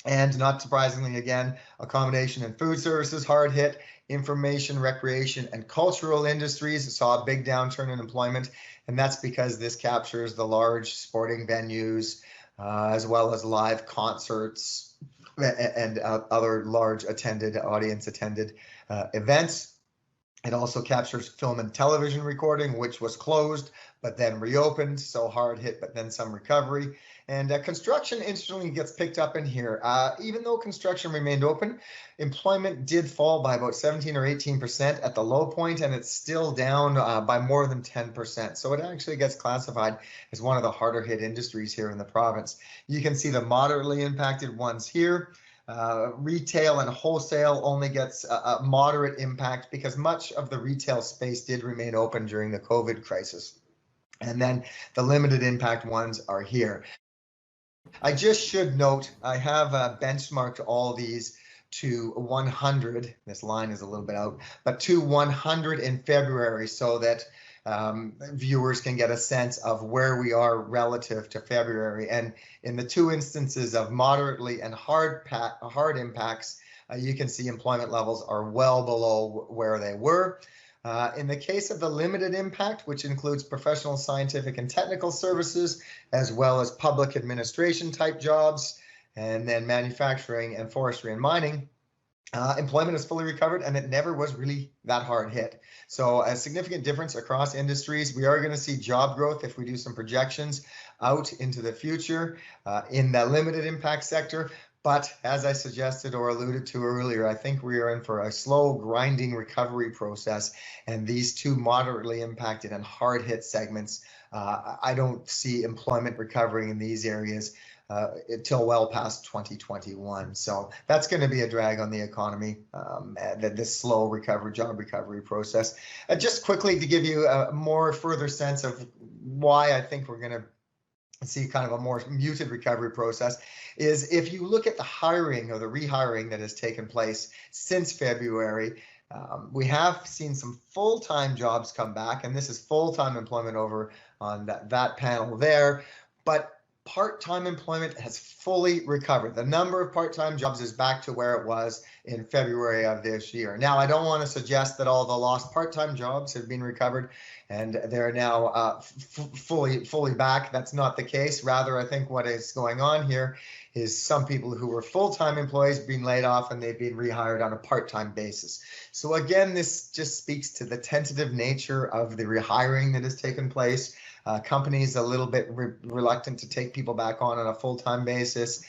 And not surprisingly, again, accommodation and food services hard hit, information, recreation, and cultural industries saw a big downturn in employment, and that's because this captures the large sporting venues as well as live concerts and other large audience attended events. It also captures film and television recording, which was closed but then reopened, so hard hit but then some recovery. And construction, interestingly, gets picked up in here. Even though construction remained open, employment did fall by about 17 or 18% at the low point, and it's still down by more than 10%. So it actually gets classified as one of the harder hit industries here in the province. You can see the moderately impacted ones here. Retail and wholesale only gets a moderate impact because much of the retail space did remain open during the COVID crisis. And then the limited impact ones are here. I just should note, I have benchmarked all these to 100. This line is a little bit out, but to 100 in February so that viewers can get a sense of where we are relative to February. And in the two instances of moderately and hard impacts, you can see employment levels are well below where they were. In the case of the limited impact, which includes professional, scientific, and technical services, as well as public administration type jobs, and then manufacturing and forestry and mining, employment is fully recovered and it never was really that hard hit. So a significant difference across industries. We are going to see job growth if we do some projections out into the future in the limited impact sector. But as I suggested or alluded to earlier, I think we are in for a slow grinding recovery process. And these two moderately impacted and hard hit segments, I don't see employment recovering in these areas until well past 2021. So that's going to be a drag on the economy, this slow recovery, job recovery process. Just quickly to give you a more further sense of why I think we're going to see kind of a more muted recovery process is if you look at the hiring or the rehiring that has taken place since February, we have seen some full-time jobs come back, and this is full-time employment over on that panel there, but part-time employment has fully recovered. The number of part-time jobs is back to where it was in February of this year. Now, I don't want to suggest that all the lost part-time jobs have been recovered and they're now fully back. That's not the case. Rather, I think what is going on here is some people who were full-time employees being laid off and they've been rehired on a part-time basis. So again, this just speaks to the tentative nature of the rehiring that has taken place. Companies a little bit reluctant to take people back on a full-time basis,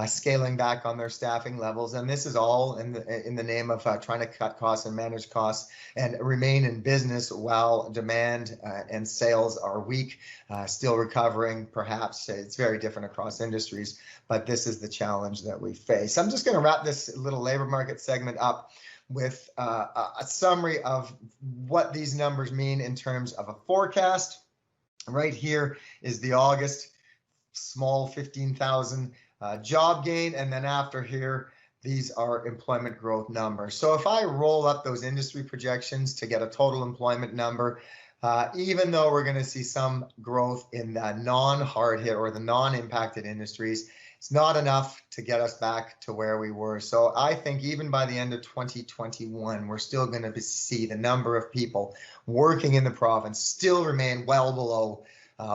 scaling back on their staffing levels, and this is all in the name of trying to cut costs and manage costs and remain in business while demand and sales are weak, still recovering. Perhaps it's very different across industries, but this is the challenge that we face. I'm just going to wrap this little labor market segment up with a summary of what these numbers mean in terms of a forecast. Right here is the August small 15,000 job gain, and then after here, these are employment growth numbers. So if I roll up those industry projections to get a total employment number, even though we're going to see some growth in the non-hard hit or the non-impacted industries, it's not enough to get us back to where we were. So I think even by the end of 2021, we're still going to see the number of people working in the province still remain well below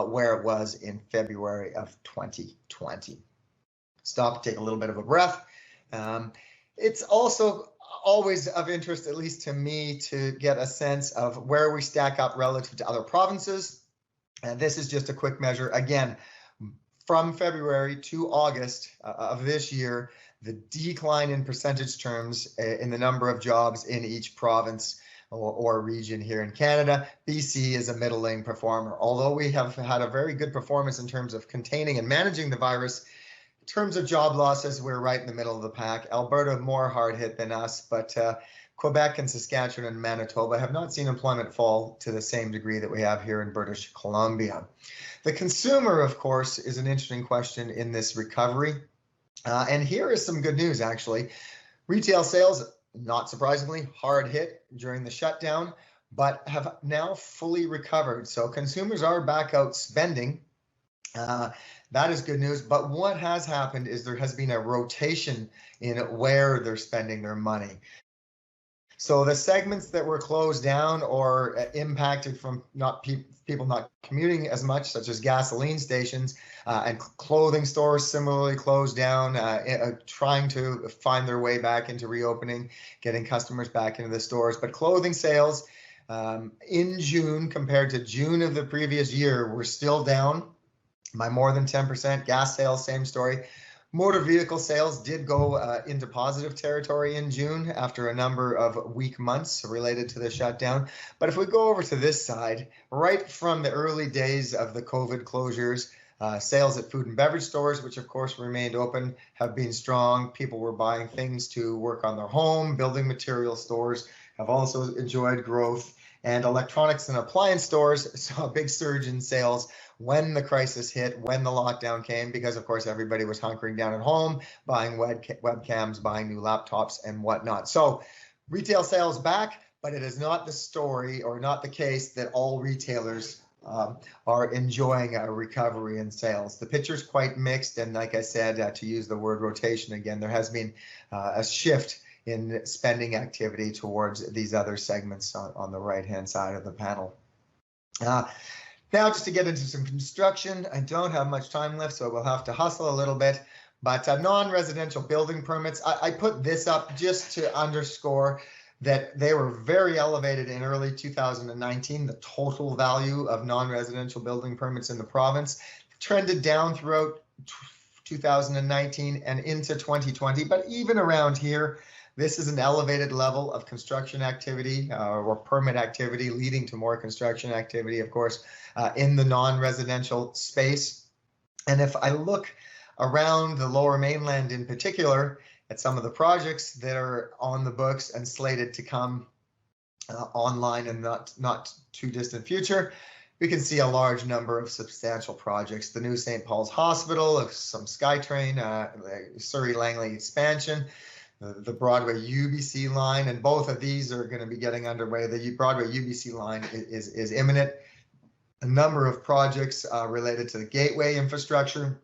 where it was in February of 2020. Stop, take a little bit of a breath. It's also always of interest, at least to me, to get a sense of where we stack up relative to other provinces. And this is just a quick measure. Again, from February to August of this year, the decline in percentage terms in the number of jobs in each province or region here in Canada. BC is a middling performer. Although we have had a very good performance in terms of containing and managing the virus, in terms of job losses, we're right in the middle of the pack. Alberta more hard hit than us, but Quebec and Saskatchewan and Manitoba have not seen employment fall to the same degree that we have here in British Columbia. The consumer, of course, is an interesting question in this recovery. And here is some good news, actually. Retail sales, not surprisingly, hard hit during the shutdown, but have now fully recovered. So consumers are back out spending. That is good news. But what has happened is there has been a rotation in where they're spending their money. So the segments that were closed down or impacted from people not commuting as much, such as gasoline stations and clothing stores similarly closed down, trying to find their way back into reopening, getting customers back into the stores. But clothing sales in June compared to June of the previous year were still down by more than 10%. Gas sales, same story. Motor vehicle sales did go into positive territory in June after a number of weak months related to the shutdown. But if we go over to this side, right from the early days of the COVID closures, sales at food and beverage stores, which of course remained open, have been strong. People were buying things to work on their home. Building material stores have also enjoyed growth. And electronics and appliance stores saw a big surge in sales when the crisis hit, when the lockdown came, because of course everybody was hunkering down at home, buying webcams, buying new laptops and whatnot. So retail sales back, but it is not the story or not the case that all retailers are enjoying a recovery in sales. The picture's quite mixed, and like I said, to use the word rotation again, there has been a shift in spending activity towards these other segments on the right-hand side of the panel. Now, just to get into some construction, I don't have much time left, so we'll have to hustle a little bit. But non-residential building permits, I put this up just to underscore that they were very elevated in early 2019. The total value of non-residential building permits in the province trended down throughout 2019 and into 2020. But even around here, this is an elevated level of construction activity or permit activity, leading to more construction activity, of course, in the non-residential space. And if I look around the Lower Mainland in particular at some of the projects that are on the books and slated to come online in not too distant future, we can see a large number of substantial projects. The new St. Paul's Hospital, some SkyTrain, Surrey Langley expansion, the Broadway UBC line, and both of these are going to be getting underway. The Broadway UBC line is imminent. A number of projects related to the gateway infrastructure,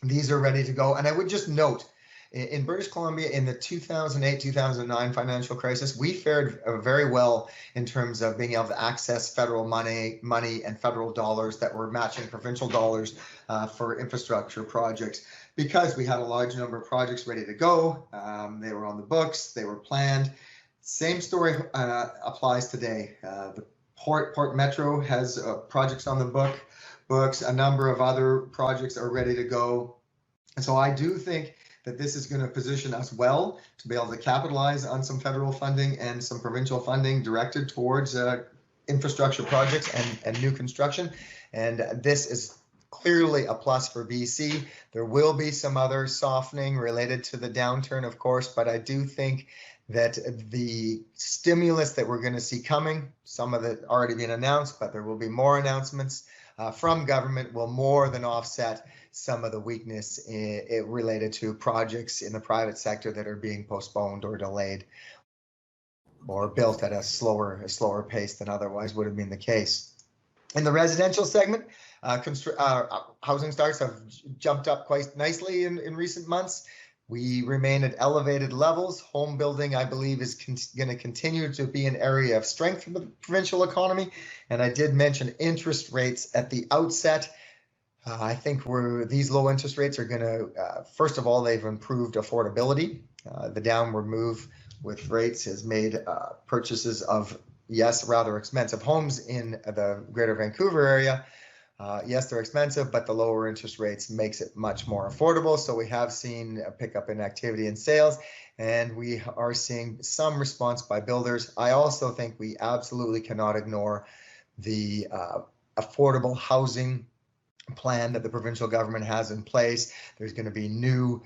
These are ready to go. And I would just note, in British Columbia, in the 2008-2009 financial crisis, we fared very well in terms of being able to access federal money and federal dollars that were matching provincial dollars for infrastructure projects, because we had a large number of projects ready to go. They were on the books, they were planned. Same story applies today. The Port Metro has projects on the books. A number of other projects are ready to go. And so I do think that this is going to position us well to be able to capitalize on some federal funding and some provincial funding directed towards infrastructure projects and new construction. And this is clearly a plus for BC. There will be some other softening related to the downturn, of course, but I do think that the stimulus that we're going to see coming, some of it already been announced, but there will be more announcements from government, will more than offset some of the weakness related to projects in the private sector that are being postponed or delayed or built at a slower pace than otherwise would have been the case. In the residential segment, housing starts have jumped up quite nicely in recent months. We remain at elevated levels. Home building, I believe, is going to continue to be an area of strength for the provincial economy. And I did mention interest rates at the outset. I think these low interest rates are going to, first of all, they've improved affordability. The downward move with rates has made purchases of, yes, rather expensive homes in the Greater Vancouver area. Yes, they're expensive, but the lower interest rates makes it much more affordable. So we have seen a pickup in activity and sales, and we are seeing some response by builders. I also think we absolutely cannot ignore the affordable housing plan that the provincial government has in place. There's going to be new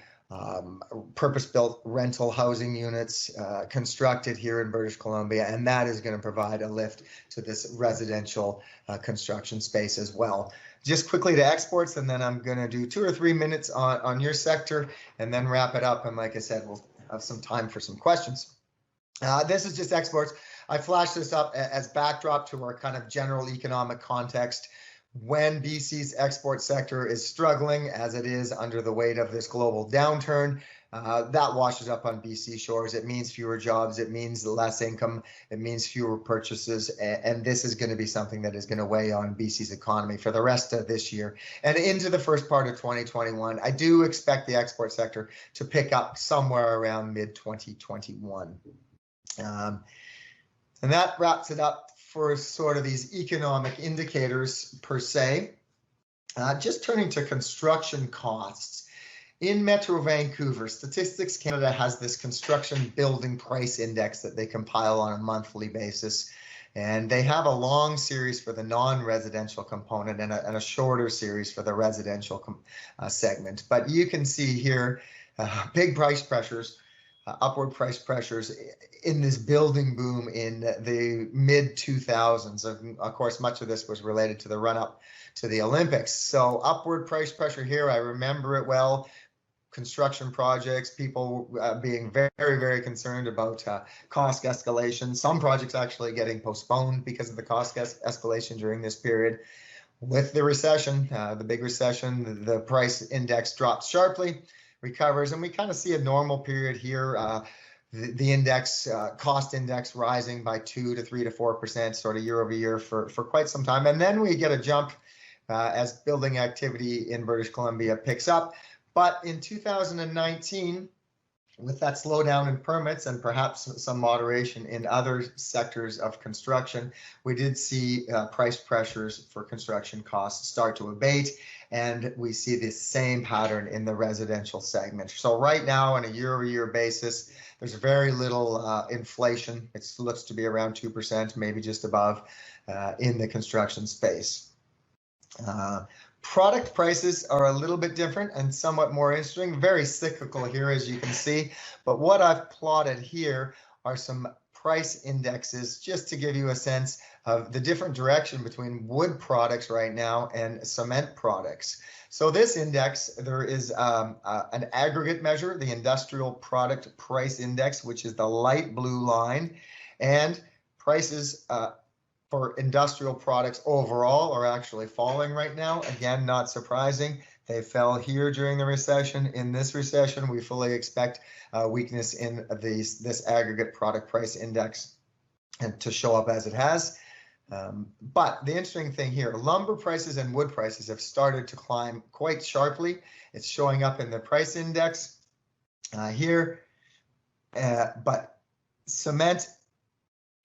purpose-built rental housing units constructed here in British Columbia, and that is going to provide a lift to this residential construction space as well. Just quickly to exports, and then I'm going to do 2 or 3 minutes on your sector and then wrap it up. And like I said, we'll have some time for some questions. This is just exports. I flashed this up as backdrop to our kind of general economic context. When BC's export sector is struggling, as it is under the weight of this global downturn, that washes up on BC shores. It means fewer jobs, it means less income, it means fewer purchases, and this is going to be something that is going to weigh on BC's economy for the rest of this year and into the first part of 2021. I do expect the export sector to pick up somewhere around mid-2021. And that wraps it up for sort of these economic indicators per se. Just turning to construction costs. In Metro Vancouver, Statistics Canada has this construction building price index that they compile on a monthly basis. And they have a long series for the non-residential component and a shorter series for the residential segment. But you can see here big price pressures, upward price pressures in this building boom in the mid 2000s. Of course, much of this was related to the run up to the Olympics. So upward price pressure here, I remember it well. Construction projects, people being very, very concerned about cost escalation. Some projects actually getting postponed because of the cost escalation during this period. With the recession, the big recession, the price index drops sharply, recovers, and we kind of see a normal period here. The index, cost index rising by 2 to 3 to 4% sort of year over year for quite some time. And then we get a jump as building activity in British Columbia picks up. But in 2019, with that slowdown in permits and perhaps some moderation in other sectors of construction, we did see price pressures for construction costs start to abate, and we see the same pattern in the residential segment. So right now, on a year-over-year basis, there's very little inflation. It looks to be around 2%, maybe just above, in the construction space. Product prices are a little bit different and somewhat more interesting, very cyclical here, as you can see. But what I've plotted here are some price indexes just to give you a sense of the different direction between wood products right now and cement products. So this index, there is an aggregate measure, the Industrial Product Price Index, which is the light blue line, and prices for industrial products overall are actually falling right now. Again, not surprising. They fell here during the recession. In this recession, we fully expect weakness in this aggregate product price index and to show up as it has. But the interesting thing here, lumber prices and wood prices have started to climb quite sharply. It's showing up in the price index here, but cement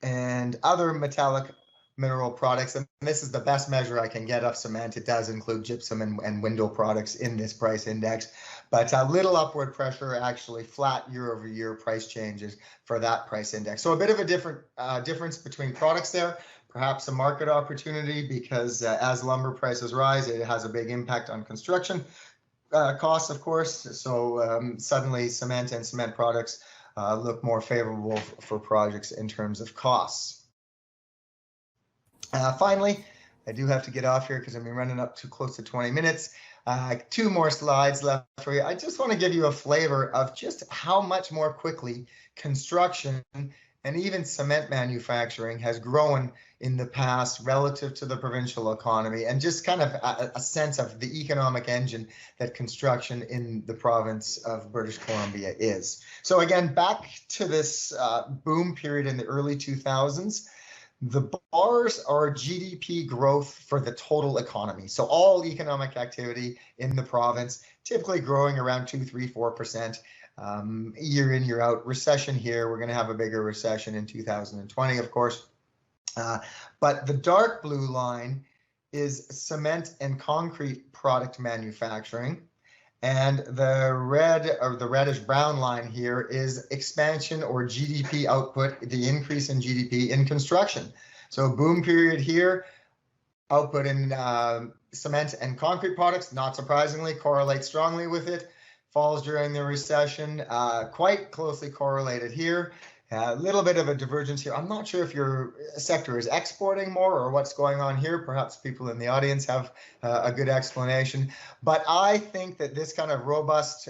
and other metallic mineral products, and this is the best measure I can get of cement. It does include gypsum and window products in this price index, but a little upward pressure, actually flat year-over-year price changes for that price index. So a bit of a difference between products there, perhaps a market opportunity, because as lumber prices rise, it has a big impact on construction costs, of course. So suddenly cement and cement products look more favorable for projects in terms of costs. Finally, I do have to get off here because I've been running up to close to 20 minutes. 2 more slides left for you. I just want to give you a flavor of just how much more quickly construction and even cement manufacturing has grown in the past relative to the provincial economy, and just kind of a sense of the economic engine that construction in the province of British Columbia is. So again, back to this boom period in the early 2000s, the bars are GDP growth for the total economy. So all economic activity in the province, typically growing around 2, 3, 4%. Year in, year out. Recession here, we're going to have a bigger recession in 2020, of course. But the dark blue line is cement and concrete product manufacturing. And the red, or the reddish brown line here, is expansion or GDP output, the increase in GDP in construction. So boom period here, output in cement and concrete products, not surprisingly, correlates strongly with it. Falls during the recession, quite closely correlated here. A little bit of a divergence here. I'm not sure if your sector is exporting more or what's going on here. Perhaps people in the audience have a good explanation. But I think that this kind of robust,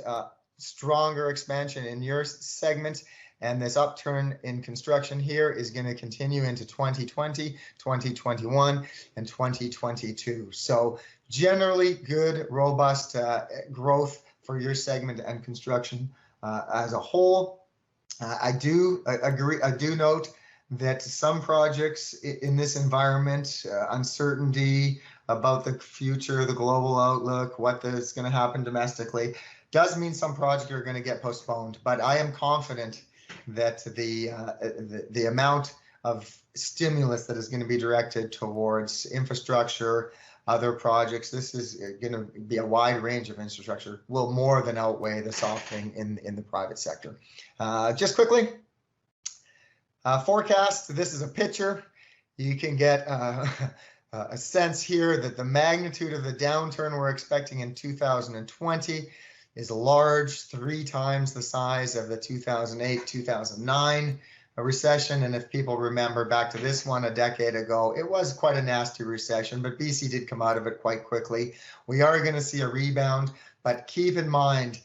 stronger expansion in your segment and this upturn in construction here is going to continue into 2020, 2021, and 2022. So generally good, robust growth for your segment and construction as a whole. I do agree. I do note that some projects in this environment, uncertainty about the future, the global outlook, what is going to happen domestically, does mean some projects are going to get postponed. But I am confident that the amount of stimulus that is going to be directed towards infrastructure, other projects, this is going to be a wide range of infrastructure, will more than outweigh the softening in the private sector. Just quickly, forecast. This is a picture. You can get a sense here that the magnitude of the downturn we're expecting in 2020 is large, 3 times the size of the 2008-2009 recession. And if people remember back to this one a decade ago, it was quite a nasty recession, but BC did come out of it quite quickly. We are going to see a rebound, but keep in mind,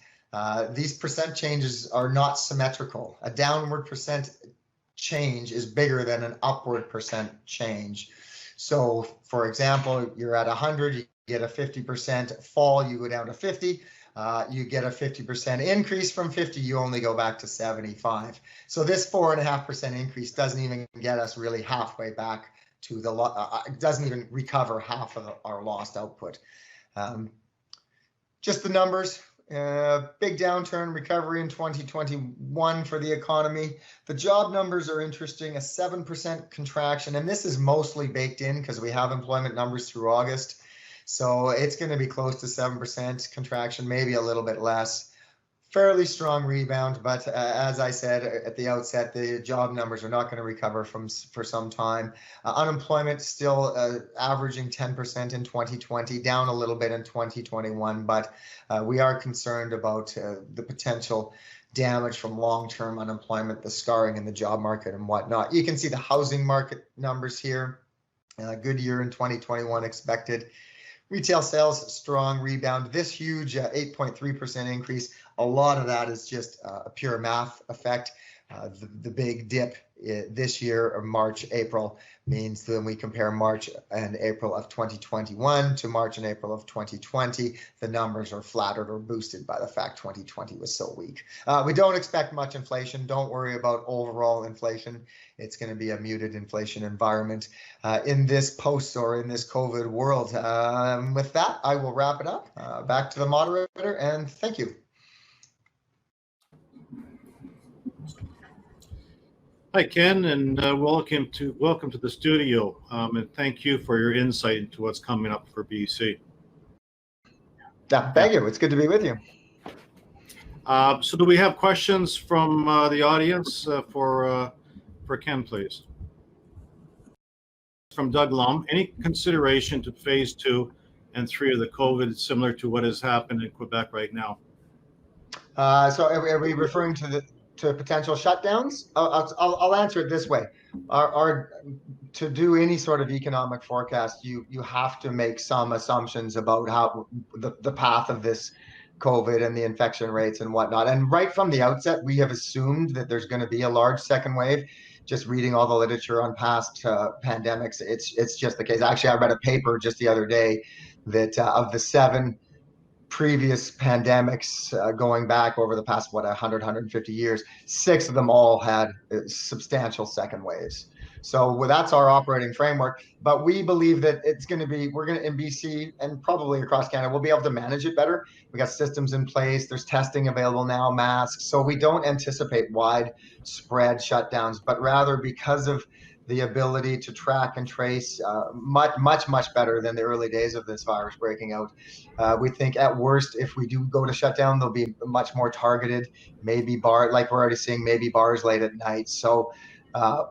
these percent changes are not symmetrical. A downward percent change is bigger than an upward percent change. So for example, you're at 100, you get a 50% fall, you go down to 50. You get a 50% increase from 50, you only go back to 75. So this 4.5% increase doesn't even get us really halfway back to the, doesn't even recover half of our lost output. Just the numbers, big downturn, recovery in 2021 for the economy. The job numbers are interesting, a 7% contraction, and this is mostly baked in because we have employment numbers through August. So it's going to be close to 7% contraction, maybe a little bit less. Fairly strong rebound, but as I said at the outset, the job numbers are not going to recover for some time. Unemployment still averaging 10% in 2020, down a little bit in 2021, but we are concerned about the potential damage from long-term unemployment, the scarring in the job market and whatnot. You can see the housing market numbers here. Good year in 2021 expected. Retail sales, strong rebound. This huge 8.3% increase, a lot of that is just a pure math effect. The big dip this year, or March, April, means that when we compare March and April of 2021 to March and April of 2020, the numbers are flattered or boosted by the fact 2020 was so weak. We don't expect much inflation. Don't worry about overall inflation. It's going to be a muted inflation environment in this post or in this COVID world. With that, I will wrap it up. Back to the moderator, and thank you. Hi, Ken, and welcome to the studio. And thank you for your insight into what's coming up for BC. Yeah, thank you. It's good to be with you. So, do we have questions from the audience for Ken, please? From Doug Lum. Any consideration to phase 2 and 3 of the COVID, similar to what has happened in Quebec right now? So, are we referring to potential shutdowns? I'll answer it this way. To do any sort of economic forecast, you have to make some assumptions about how the path of this COVID and the infection rates and whatnot. And right from the outset, we have assumed that there's going to be a large second wave. Just reading all the literature on past pandemics, it's just the case. Actually, I read a paper just the other day that of the 7 previous pandemics going back over the past 150 years, 6 of them all had substantial second waves. So that's our operating framework, but we believe that we're going to in BC and probably across Canada, we'll be able to manage it better. We got systems in place, there's testing available now, masks, so we don't anticipate widespread shutdowns, but rather because of the ability to track and trace much better than the early days of this virus breaking out. We think at worst, if we do go to shutdown, they'll be much more targeted, maybe like we're already seeing, maybe bars late at night. So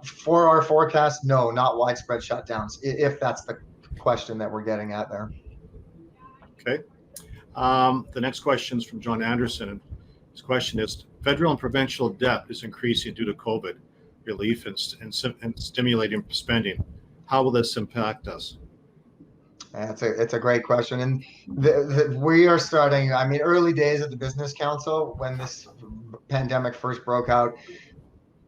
for our forecast, no, not widespread shutdowns, if that's the question that we're getting at there. Okay. The next question is from John Anderson. His question is, federal and provincial debt is increasing due to COVID relief and stimulating spending. How will this impact us? It's a great question. And we are starting, early days at the Business Council, when this pandemic first broke out,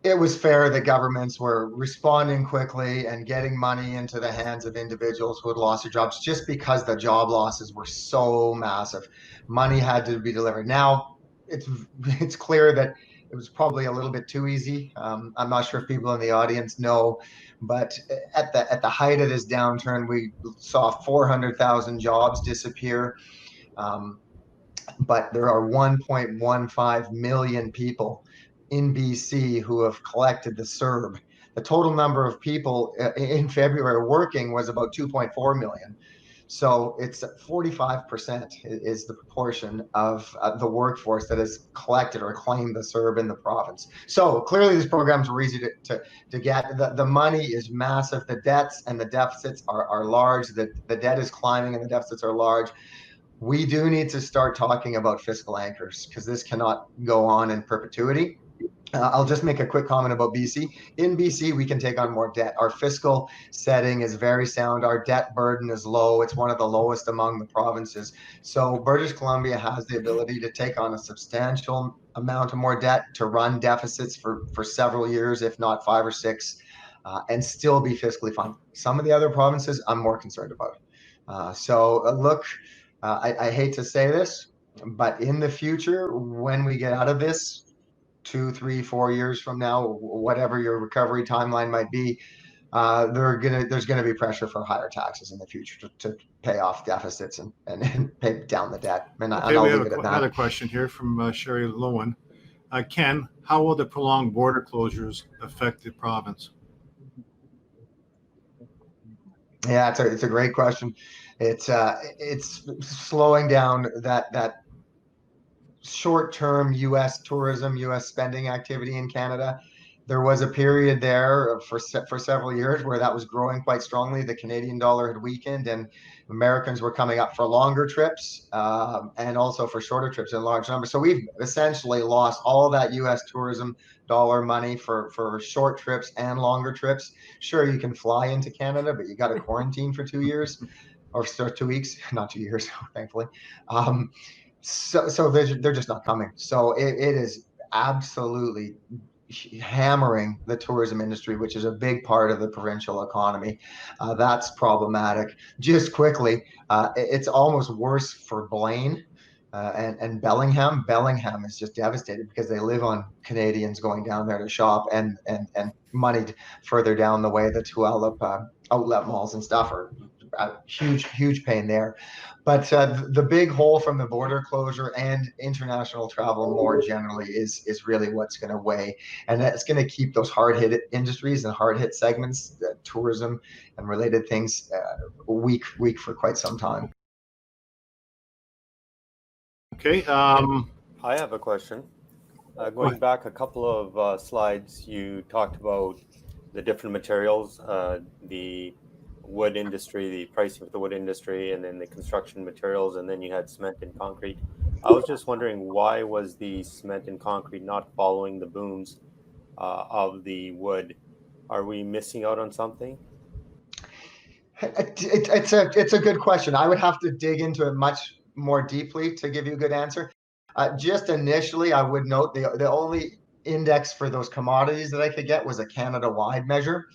it was fair that governments were responding quickly and getting money into the hands of individuals who had lost their jobs just because the job losses were so massive. Money had to be delivered. Now, it's clear that it was probably a little bit too easy. I'm not sure if people in the audience know, but at the height of this downturn, we saw 400,000 jobs disappear. But there are 1.15 million people in BC who have collected the CERB. The total number of people in February working was about 2.4 million. So it's 45% is the proportion of the workforce that has collected or claimed the CERB in the province. So clearly these programs were easy to get. The money is massive. The debts and the deficits are large. The debt is climbing and the deficits are large. We do need to start talking about fiscal anchors because this cannot go on in perpetuity. I'll just make a quick comment about BC. In BC, we can take on more debt. Our fiscal setting is very sound. Our debt burden is low. It's one of the lowest among the provinces. So British Columbia has the ability to take on a substantial amount of more debt, to run deficits for several years, if not 5 or 6, and still be fiscally fine. Some of the other provinces I'm more concerned about. Look, I hate to say this, but in the future, when we get out of this, 2, 3, 4 years from now, whatever your recovery timeline might be, there's gonna be pressure for higher taxes in the future to pay off deficits and pay down the debt. And I'll leave it at that. Another question here from Sherry Lowen. Ken, how will the prolonged border closures affect the province? Yeah, it's a great question. It's slowing down that short-term U.S. tourism, U.S. spending activity in Canada. There was a period there for several years where that was growing quite strongly. The Canadian dollar had weakened and Americans were coming up for longer trips and also for shorter trips in large numbers. So we've essentially lost all that U.S. tourism dollar money for short trips and longer trips. Sure, you can fly into Canada, but you got to quarantine for 2 years or 2 weeks, not 2 years, thankfully. So they're just not coming. So it is absolutely hammering the tourism industry, which is a big part of the provincial economy. That's problematic. Just quickly, it's almost worse for Blaine and Bellingham. Bellingham is just devastated because they live on Canadians going down there to shop, and money further down the way, the Tulalip outlet malls and stuff are a huge pain there. But the big hole from the border closure and international travel more generally is really what's going to weigh, and that's going to keep those hard hit industries and hard hit segments, tourism and related things, weak for quite some time. Okay. I have a question. Going back a couple of slides, you talked about the different materials, the wood industry, the pricing of the wood industry, and then the construction materials, and then you had cement and concrete. I was just wondering, why was the cement and concrete not following the booms of the wood? Are we missing out on something? It's a good question. I would have to dig into it much more deeply to give you a good answer. Just initially, I would note the only index for those commodities that I could get was a Canada-wide measure.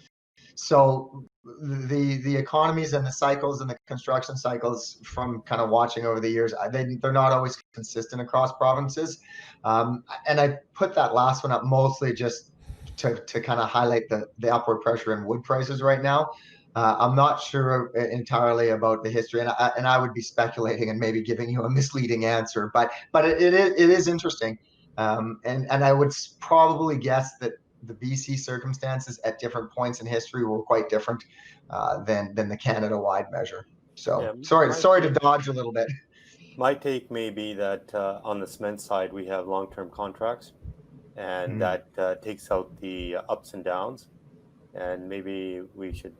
So the economies and the cycles and the construction cycles, from kind of watching over the years, they're not always consistent across provinces. And I put that last one up mostly just to kind of highlight the upward pressure in wood prices right now. I'm not sure entirely about the history, and I would be speculating and maybe giving you a misleading answer, but it is interesting, and I would probably guess that the BC circumstances at different points in history were quite different than the Canada-wide measure. So Yeah, sorry to dodge a little bit. My take may be that on the cement side, we have long-term contracts, and that takes out the ups and downs, and maybe we should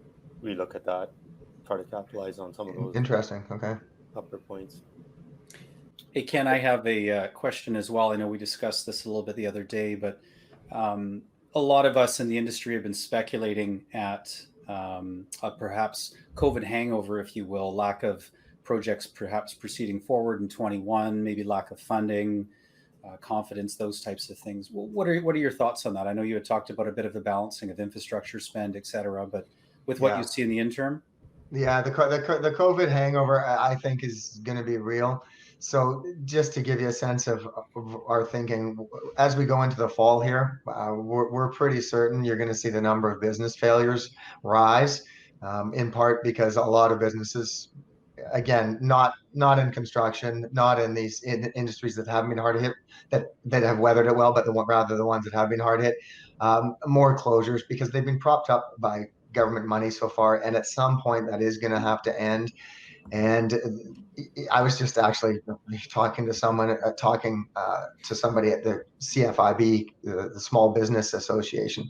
relook at that, try to capitalize on some of those Interesting. Okay. upper points. Hey, Ken, I have a question as well. I know we discussed this a little bit the other day, but a lot of us in the industry have been speculating at a perhaps COVID hangover, if you will, lack of projects perhaps proceeding forward in 21, maybe lack of funding, confidence, those types of things. What are your thoughts on that? I know you had talked about a bit of the balancing of infrastructure spend, et cetera, but with what you see in the interim? Yeah, the COVID hangover, I think, is going to be real. So just to give you a sense of our thinking, as we go into the fall here, we're pretty certain you're going to see the number of business failures rise, in part because a lot of businesses, again, not in construction, not in these industries that haven't been hard hit, that have weathered it well, but rather the ones that have been hard hit, more closures because they've been propped up by government money so far, and at some point that is going to have to end. And I was just actually talking to somebody at the CFIB, the Small Business Association,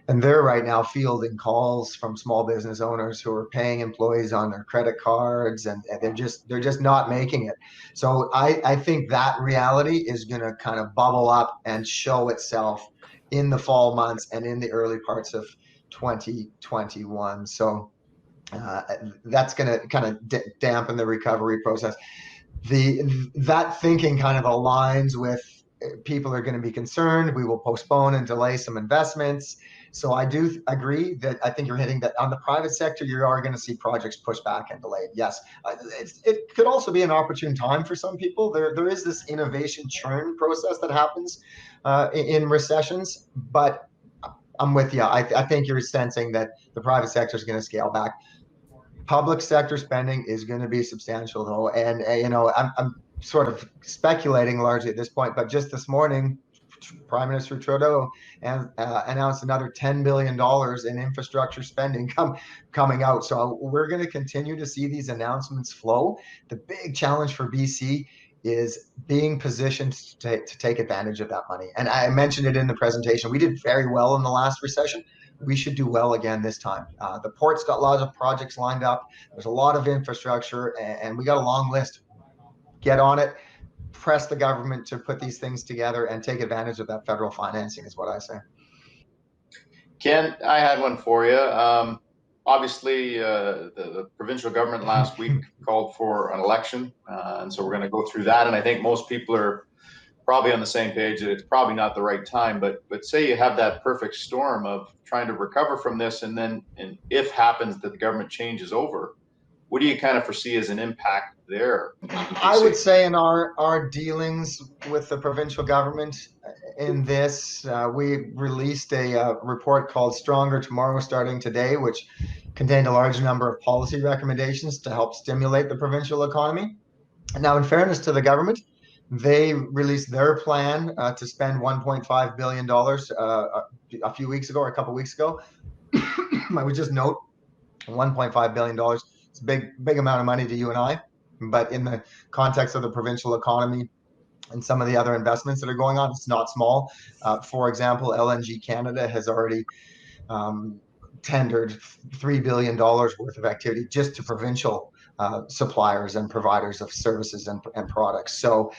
and they're right now fielding calls from small business owners who are paying employees on their credit cards, and they're just not making it. So I think that reality is going to kind of bubble up and show itself in the fall months and in the early parts of 2021. So that's going to kind of dampen the recovery process. That thinking kind of aligns with people are going to be concerned. We will postpone and delay some investments. So I do agree that I think you're hitting that on the private sector. You are going to see projects pushed back and delayed. Yes, it could also be an opportune time for some people. There is this innovation churn process that happens in recessions, but I'm with you. I think you're sensing that the private sector is going to scale back. Public sector spending is going to be substantial, though, and I'm sort of speculating largely at this point, but just this morning, Prime Minister Trudeau announced another $10 billion in infrastructure spending coming out. So we're going to continue to see these announcements flow. The big challenge for BC is being positioned to take advantage of that money. And I mentioned it in the presentation. We did very well in the last recession. We should do well again this time. The port's got lots of projects lined up. There's a lot of infrastructure, and we got a long list. Get on it. Press the government to put these things together and take advantage of that federal financing is what I say. Ken, I had one for you. Obviously, the provincial government last week called for an election, and so we're going to go through that. And I think most people are probably on the same page that it's probably not the right time. But say you have that perfect storm of trying to recover from this, and if happens that the government changes over, what do you kind of foresee as an impact there? I would say in our dealings with the provincial government in this, we released a report called Stronger Tomorrow Starting Today, which contained a large number of policy recommendations to help stimulate the provincial economy. Now, in fairness to the government, they released their plan to spend $1.5 billion a few weeks ago or a couple weeks ago. I would just note $1.5 billion. It's a big amount of money to you and I, but in the context of the provincial economy and some of the other investments that are going on, it's not small. For example, LNG Canada has already tendered $3 billion worth of activity just to provincial suppliers and providers of services and products. So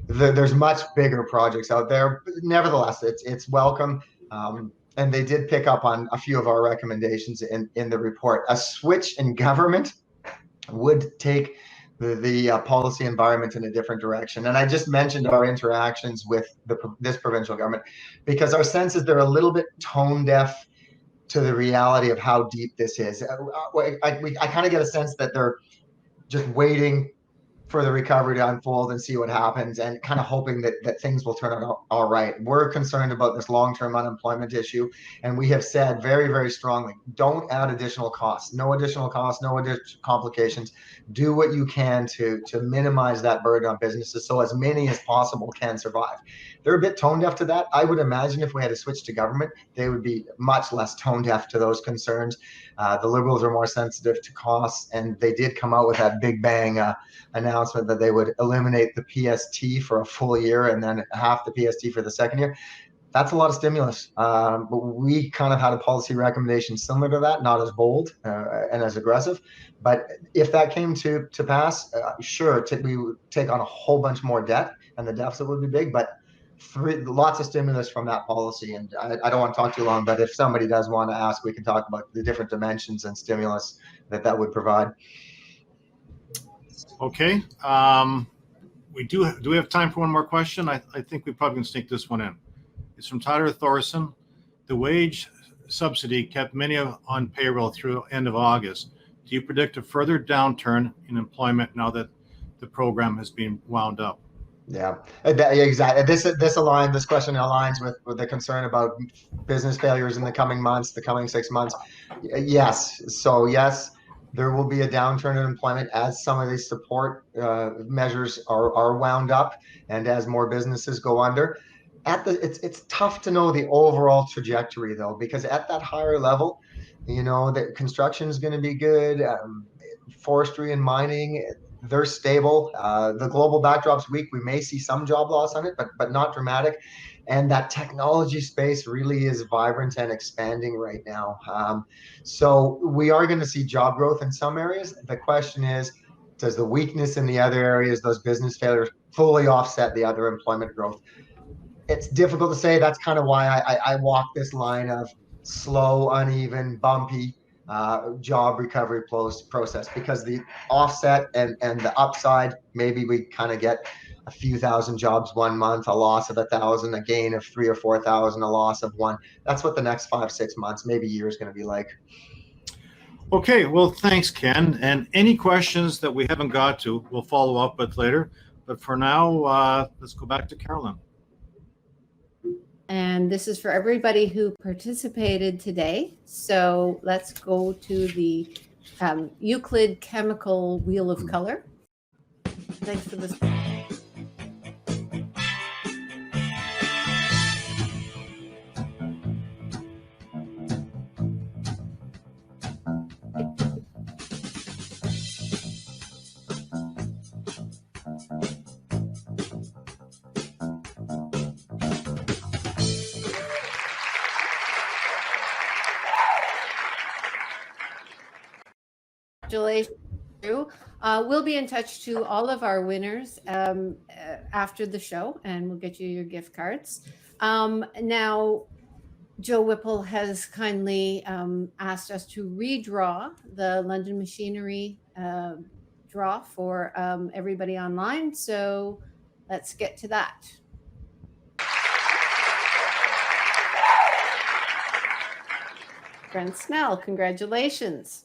there's much bigger projects out there. But nevertheless, it's welcome. And they did pick up on a few of our recommendations in the report. A switch in government would take the policy environment in a different direction. And I just mentioned our interactions with this provincial government because our sense is they're a little bit tone deaf to the reality of how deep this is. I kind of get a sense that they're just waiting for the recovery to unfold and see what happens and kind of hoping that things will turn out all right. We're concerned about this long-term unemployment issue. And we have said very, very strongly, don't add additional costs, no additional costs, no additional complications. Do what you can to minimize that burden on businesses so as many as possible can survive. They're a bit tone deaf to that. I would imagine if we had to switch to government, they would be much less tone deaf to those concerns. The Liberals are more sensitive to costs, and they did come out with that big bang announcement that they would eliminate the PST for a full year and then half the PST for the second year. That's a lot of stimulus. But we kind of had a policy recommendation similar to that, not as bold and as aggressive. But if that came to pass, sure, we would take on a whole bunch more debt and the deficit would be big. But lots of stimulus from that policy. And I don't want to talk too long, but if somebody does want to ask, we can talk about the different dimensions and stimulus that would provide. Okay. Do we have time for one more question? I think we probably can sneak this one in. It's from Tyler Thorson. The wage subsidy kept many on payroll through end of August. Do you predict a further downturn in employment now that the program has been wound up? Yeah, exactly. This question aligns with the concern about business failures in the coming months, the coming 6 months. Yes. So yes, there will be a downturn in employment as some of these support measures are wound up and as more businesses go under. It's tough to know the overall trajectory though, because at that higher level, that construction is going to be good, forestry and mining, they're stable. The global backdrop's weak. We may see some job loss on it, but not dramatic. And that technology space really is vibrant and expanding right now. So we are going to see job growth in some areas. The question is, does the weakness in the other areas, those business failures, fully offset the other employment growth? It's difficult to say. That's kind of why I walk this line of slow, uneven, bumpy job recovery process, because the offset and the upside, maybe we kind of get a few thousand jobs 1 month, a loss of 1,000, a gain of 3,000 or 4,000, a loss of 1. That's what the next 5-6 months, maybe year is going to be like. Okay, well, thanks, Ken. And any questions that we haven't got to, we'll follow up with later. But for now, let's go back to Carolyn. And this is for everybody who participated today. So let's go to the Euclid Chemical Wheel of Color. Thanks for this. Congratulations. We'll be in touch to all of our winners after the show, and we'll get you your gift cards. Now, Joe Whipple has kindly asked us to redraw the London Machinery draw for everybody online. So let's get to that. Friend Snell, congratulations.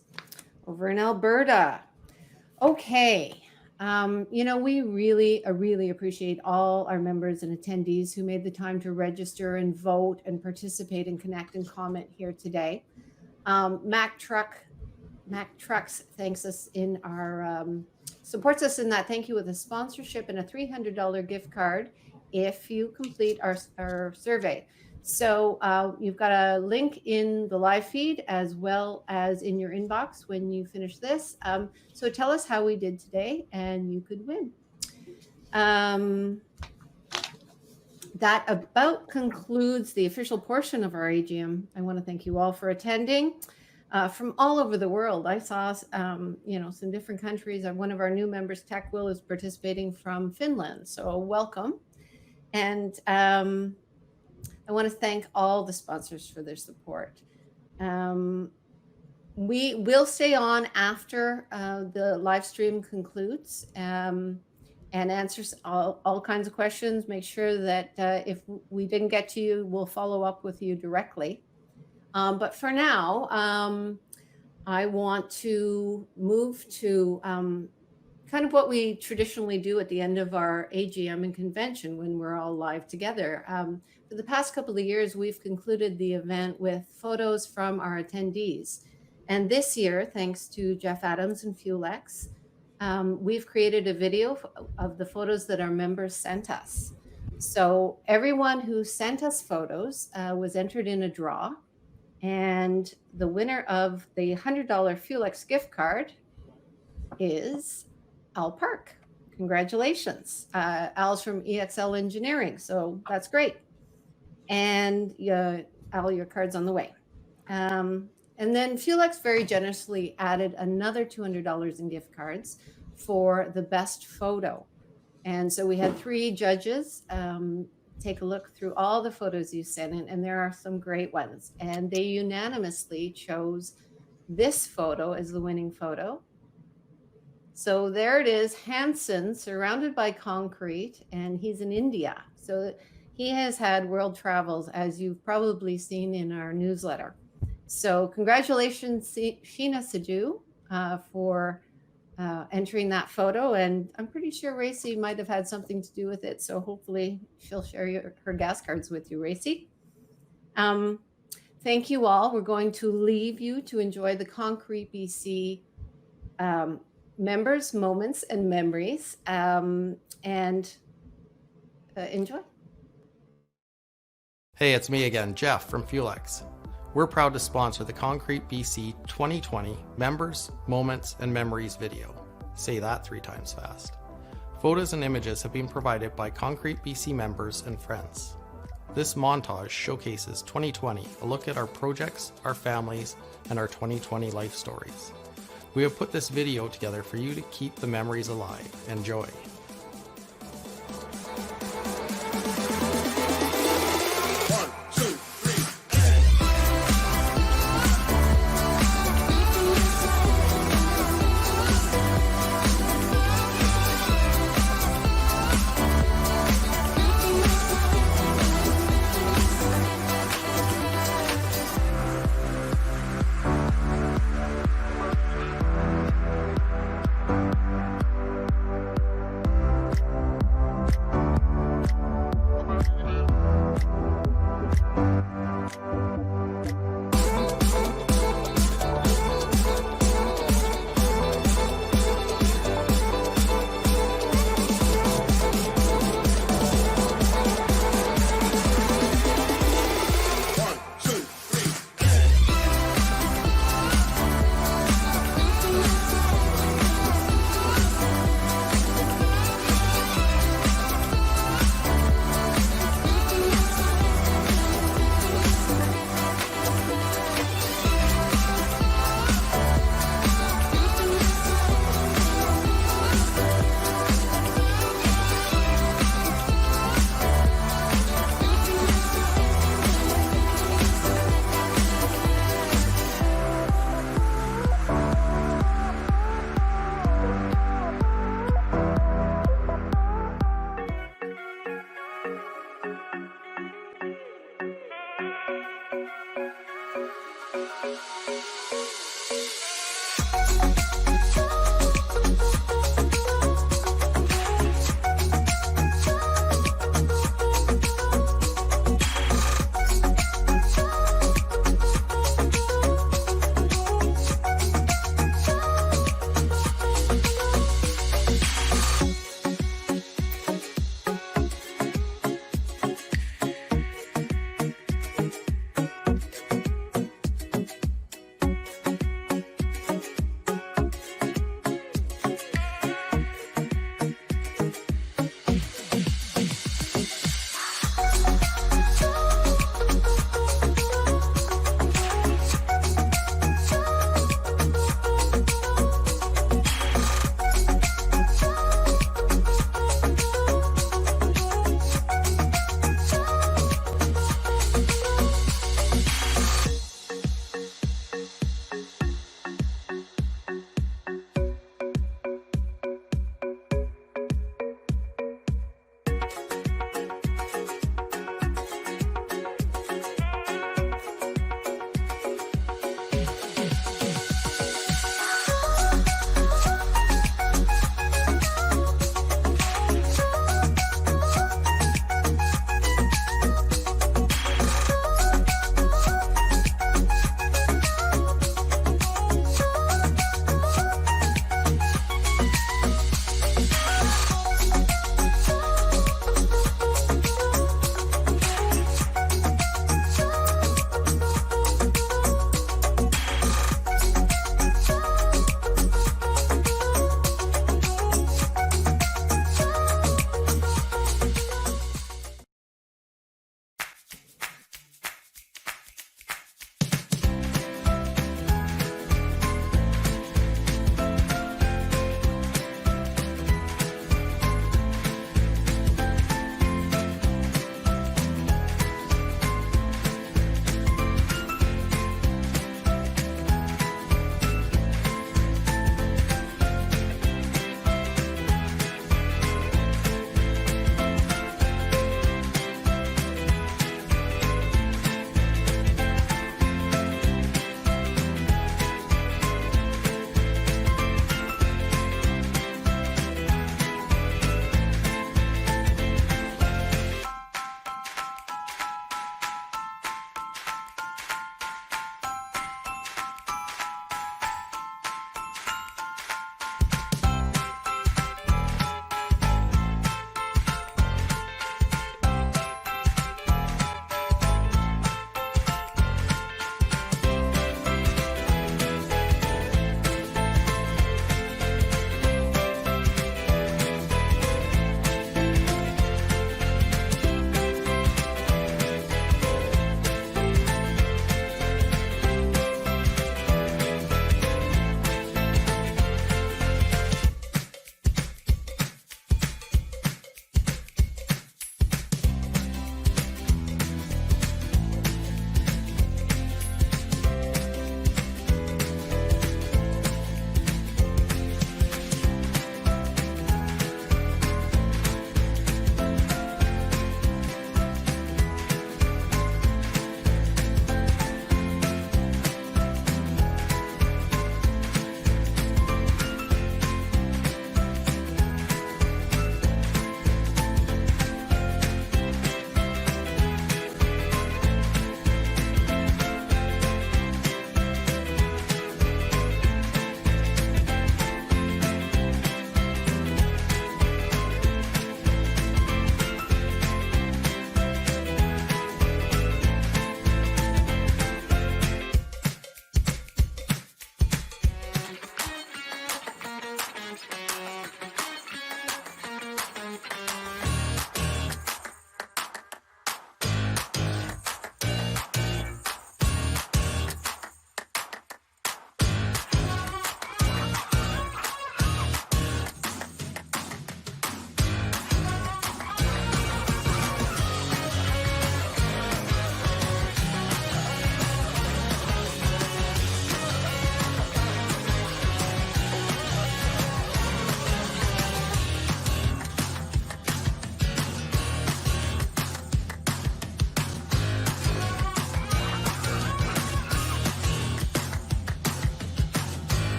Over in Alberta. Okay. We really appreciate all our members and attendees who made the time to register and vote and participate and connect and comment here today. Mac Trucks thanks us in our supports us in that. Thank you with a sponsorship and a $300 gift card if you complete our survey. So you've got a link in the live feed as well as in your inbox when you finish this. So tell us how we did today and you could win. That about concludes the official portion of our AGM. I want to thank you all for attending from all over the world. I saw, some different countries. One of our new members, Tech Will, is participating from Finland. So welcome. And I want to thank all the sponsors for their support. We will stay on after the live stream concludes and answers all kinds of questions. Make sure that if we didn't get to you, we'll follow up with you directly. But for now, I want to move to kind of what we traditionally do at the end of our AGM and convention when we're all live together. For the past couple of years, we've concluded the event with photos from our attendees. And this year, thanks to Jeff Adams and FuelX, we've created a video of the photos that our members sent us. So everyone who sent us photos was entered in a draw. And the winner of the $100 FuelX gift card is Al Park. Congratulations. Al's from EXL Engineering, so that's great. And Al, your card's on the way. And then FuelX very generously added another $200 in gift cards for the best photo. And so we had 3 judges take a look through all the photos you sent in, and there are some great ones. And they unanimously chose this photo as the winning photo. So there it is, Hansen, surrounded by concrete, and he's in India. So he has had world travels, as you've probably seen in our newsletter. So congratulations, Sheena Sajou, for entering that photo. And I'm pretty sure Racy might have had something to do with it. So hopefully she'll share her gas cards with you, Racy. Thank you all. We're going to leave you to enjoy the Concrete BC members, moments, and memories, and enjoy. Hey, it's me again, Jeff from FuelX. We're proud to sponsor the Concrete BC 2020 Members, Moments, and Memories video. Say that 3 times fast. Photos and images have been provided by Concrete BC members and friends. This montage showcases 2020, a look at our projects, our families, and our 2020 life stories. We have put this video together for you to keep the memories alive. Enjoy.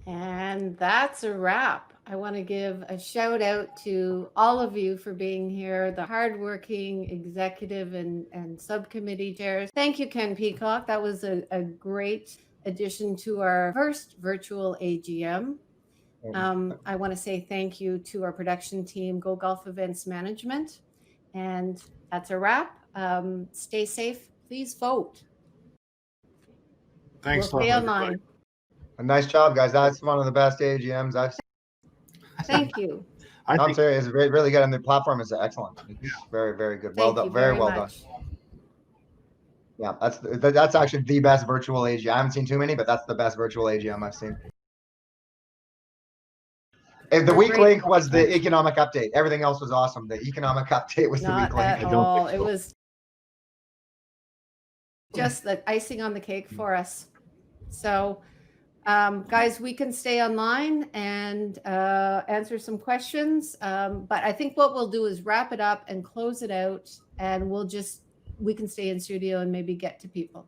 And that's a wrap. I want to give a shout out to all of you for being here, the hardworking executive and subcommittee chairs. Thank you, Ken Peacock. That was a great addition to our first virtual AGM. I want to say thank you to our production team, Go Golf Events Management. And that's a wrap. Stay safe. Please vote. Thanks, We'll stay everybody. online. Nice job, guys. That's one of the best AGMs I've seen. Thank you. I'm serious. It's really good, and the platform is excellent. It's very, very good. Well done. Very well done. Yeah, that's actually the best virtual AGM. I haven't seen too many, but that's the best virtual AGM I've seen. And the weak link was the economic update. Everything else was awesome. The economic update was the weak link. Not at all. It was just the icing on the cake for us. So, guys, we can stay online and answer some questions. But I think what we'll do is wrap it up and close it out, and we can stay in studio and maybe get to people.